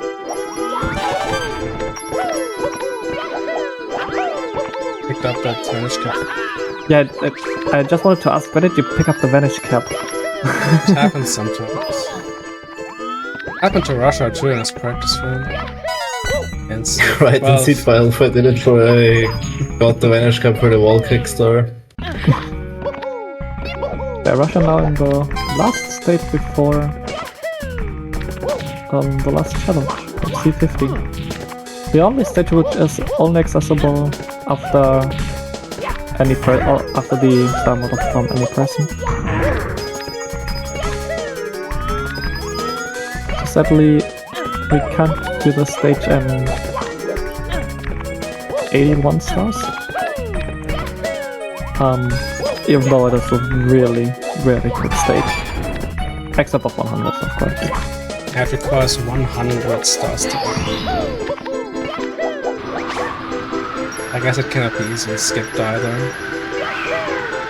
Picked up that Vanish Cap. Yeah, I just wanted to ask, where did you pick up the Vanish Cap? It happens sometimes. Happened to Russia too in his practice run. And Right, in Seed File, I did it for I got the Vanish Cup for the wall kick star. Yeah, Russia now in the last stage before the last challenge, C50. The only stage which is only accessible after after the star model from any person. So sadly, we can't do the stage in 81 stars. Even though it is a really good stage. Except of 100s, of course. It requires 100 stars to open. I guess it cannot be easily skipped either.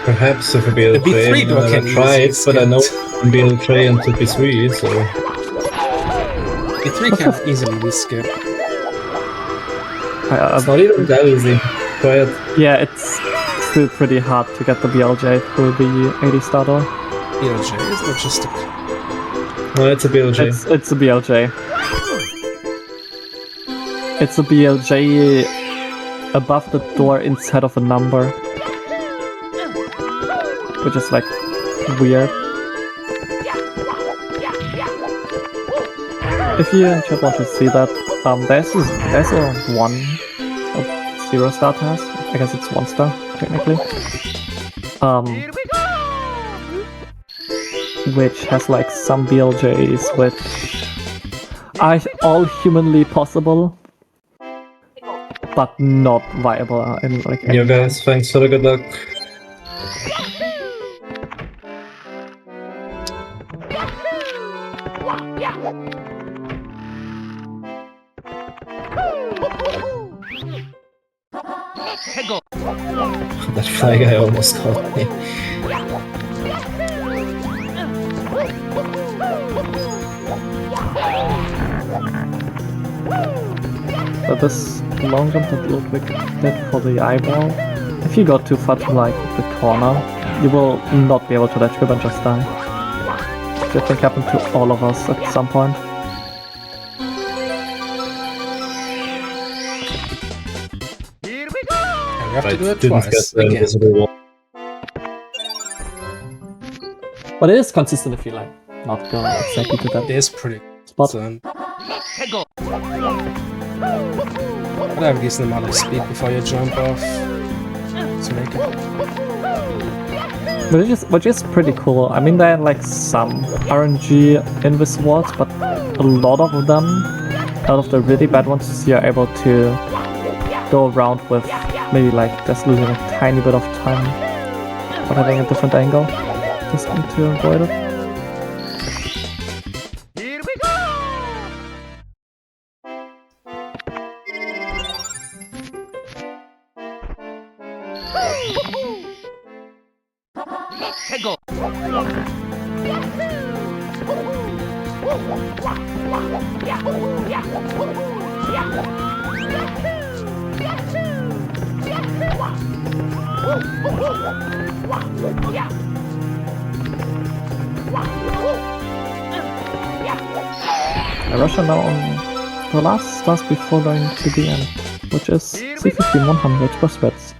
Perhaps if a BL3, B3 door can I tried, but I know BL3 and 2P3, so... B3 can easily be skipped. It's not even that easy. Try it. Yeah, it's still pretty hard to get the BLJ through the 80 star door. BLJ is that just a... No, it's a BLJ. It's a BLJ. It's a BLJ above the door instead of a number. Which is like weird. If you in chat want to see that, there's a 1 or 0 star task. I guess it's 1 star, technically. Which has like some BLJs which are all humanly possible, but not viable in like. You guys, thanks for the good luck. That fly guy almost caught me. But this long jump that Ludwig did for the eyeball, if you go too far to like the corner, you will not be able to ledge grip and just die. Which I think happened to all of us at some point. Here we go! And we have to do it Didn't twice get the again. invisible wall. But it is consistent if you like not go exactly to that It is pretty spot. good. But I have a decent amount of speed before you jump off to make it. Which is pretty cool. I mean, there are like some RNG invis walls, but a lot of them, out of the really bad ones, you're able to go around with maybe like just losing a tiny bit of time, but having a different angle. Just need to avoid it. Here we go! I rush her now on the last stars before going to the end, which is C15-100 plus reds.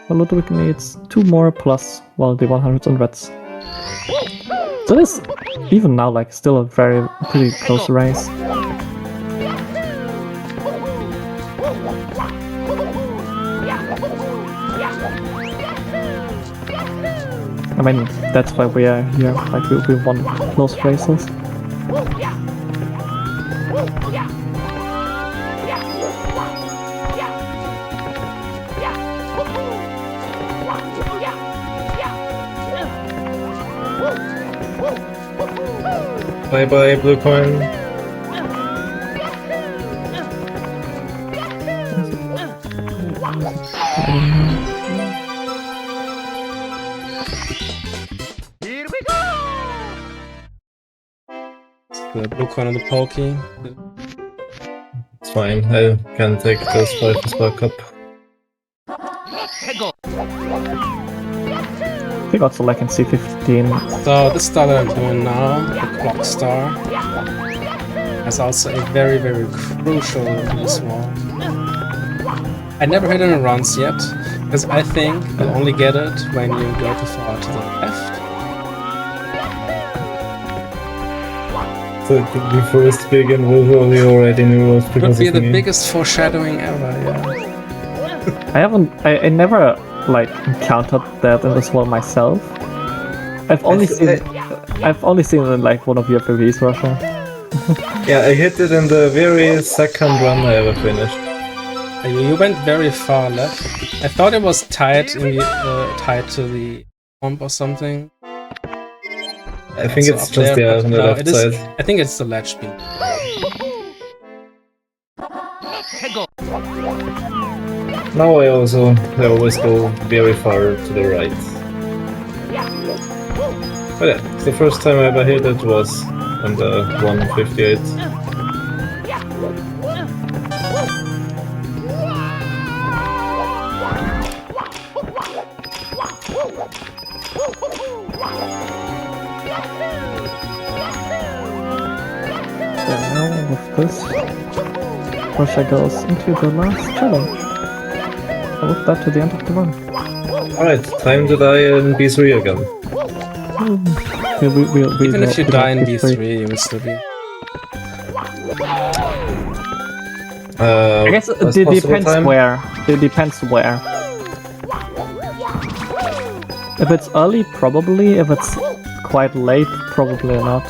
Well, Ludwig needs 2 more plus, well, the 100s and reds. So this, even now, like, still a pretty close race. I mean, that's why we are here, like, we won close races. Bye bye, blue coin. Here we go! The blue coin on the pokey. It's fine, I can take those 5 spark up. He got select in C15. So this star that I'm doing now, the clock star, has also a very, very crucial use wall. I never hit it in runs yet, because I think you only get it when you go too far to the left. So the first big and we already knew was It would because be of the me. biggest foreshadowing ever, yeah. I never, like, encountered that in this world myself. I've only seen it in, like, one of your PvEs, Russia. Yeah, I hit it in the very second run I ever finished. You went very far left. I thought it was tied in the tied to the pump or something. I think So it's up just there, but on the no, left it is- side. I think it's the ledge speed. Now I always go very far to the right. But yeah, the first time I ever hit it was on the 158. this, Russia goes into the last challenge. And with that to the end of the run. Alright, time to die in B3 again. Even if you die in B3, you will still be. I guess best it possible depends time? where. It depends where. If it's early, probably. If it's quite late, probably not.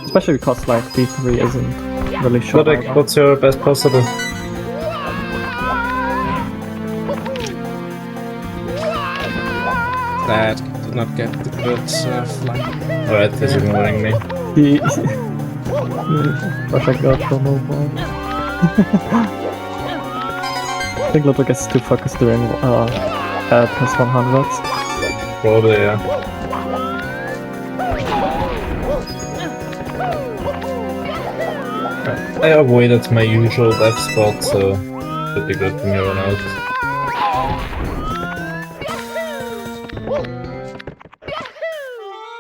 Especially because like B3 isn't really short. Ludwig, what's your best possible? That did not get the good flight. Alright, he's ignoring me. Russia got for no ball. I think Ludwig is too focused doing plus 100s. Probably, yeah. I avoided my usual death spot, so it should be good when you run out.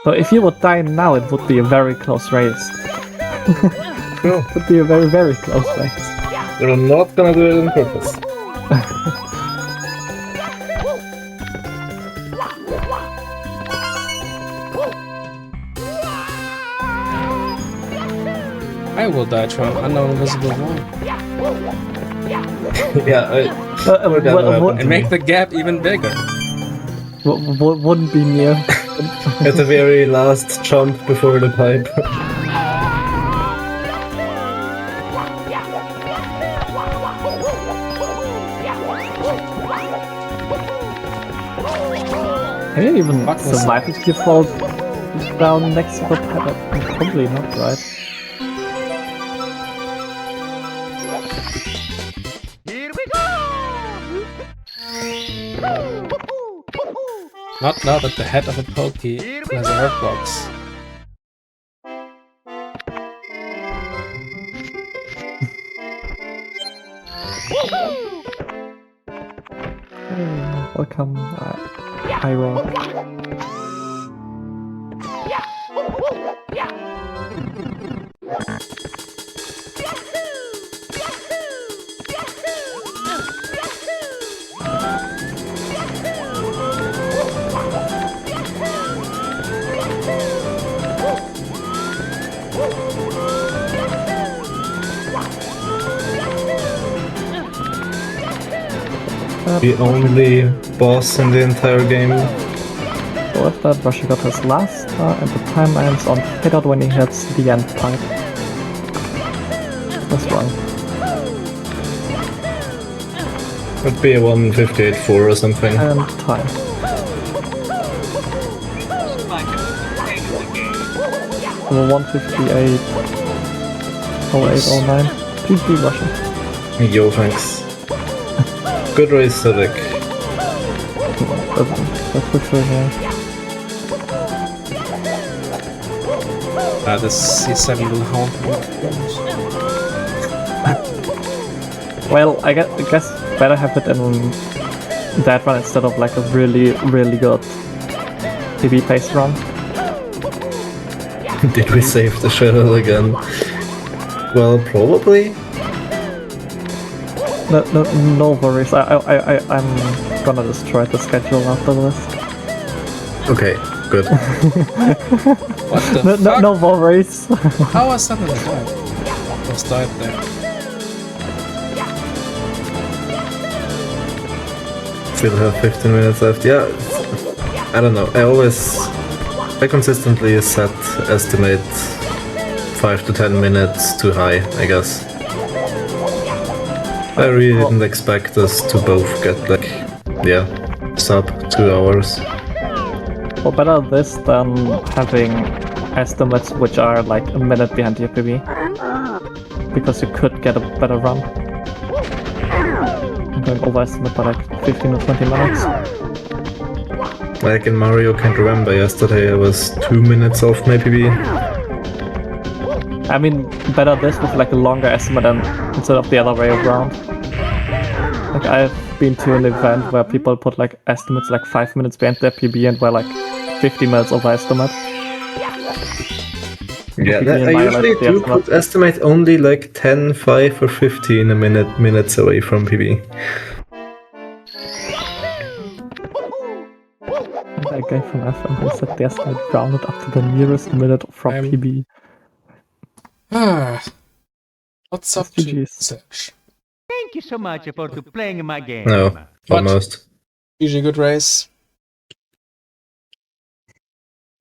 So if you would die now, it would be a very close race. Cool. It would be a very, very close race. You're not gonna do it on purpose. I will die to an unknown invisible wall. Yeah, And make the gap even bigger. Wouldn't be near. at the very last jump before the pipe. Can you even What was survive if you fall down next to the pipe? Probably not, right? Here we go! Not now that the head of a pokey has a hurt box. Welcome, iRock. The only boss in the entire game. So with that, Russia got his last, and the time ends on hit out when he hits the end pipe. That's wrong. Would be a 158.4 or something. And time. So 158, 0809. Please be Russia. Yo, thanks. Good race, Civic. That's for sure, yeah. The C7 will haunt me. Well, I guess better have it in that run instead of like a really, really good PB pace run. Did we save the shuttle again? Well, probably. No worries. I'm gonna destroy the schedule after this. Okay, good. What the fuck? No worries. How was that not died? Just died there. Still have 15 minutes left. Yeah, I don't know. I consistently set estimate 5 to 10 minutes too high, I guess. I really didn't expect us to both get like, yeah, sub 2 hours. Well, better this than having estimates which are like a minute behind your PB. Because you could get a better run. I'm going overestimate by like 15 or 20 minutes. Like in Mario Can't Remember, yesterday I was 2 minutes off my PB. I mean, better this with like a longer estimate instead of the other way around. Like I've been to an event where people put like estimates like 5 minutes behind their PB and were like 50 minutes over estimate. Yeah, completely I annihilate usually the do estimate. put estimate only like 10, 5, or 15 minutes away from PB. That guy from FM who said the estimate rounded up to the nearest minute from I'm- PB. What's That's up to GG's. Search? Thank you so much for playing my game. No, What? almost. Usually good race.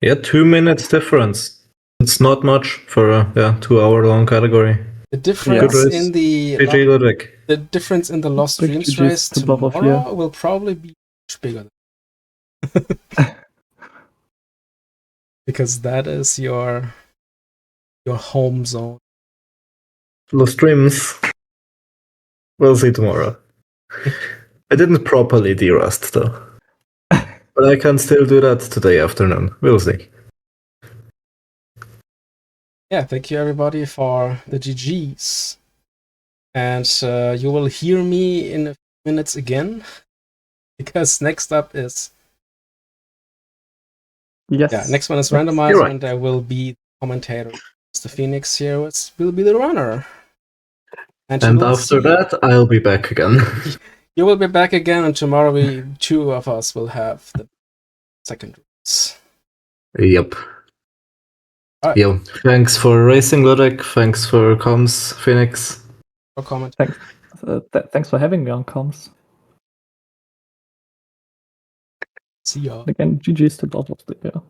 Yeah, 2 minutes difference. It's not much for a 2-hour long category. The difference race. in the GG Ludwig. the difference in the Lost Big Dreams GGs race to both of you. tomorrow will probably be much bigger. Because that is your home zone. Lost Dreams. We'll see tomorrow. I didn't properly derust though. But I can still do that today afternoon. We'll see. Yeah, thank you everybody for the GGs. And you will hear me in a few minutes again. Because next up is... Yes. Yeah, next one is Yes. randomizer, Right. and I will be the commentator. Mr. Phoenix here will be the runner. And you And will after see- that, I'll be back again. You will be back again, and tomorrow two of us will have the second race. Yep. Alright. Yo, thanks for racing, Ludwig. Thanks for comms, Phoenix. For comment. Thanks for having me on comms. See ya. Again, GG's to both of you.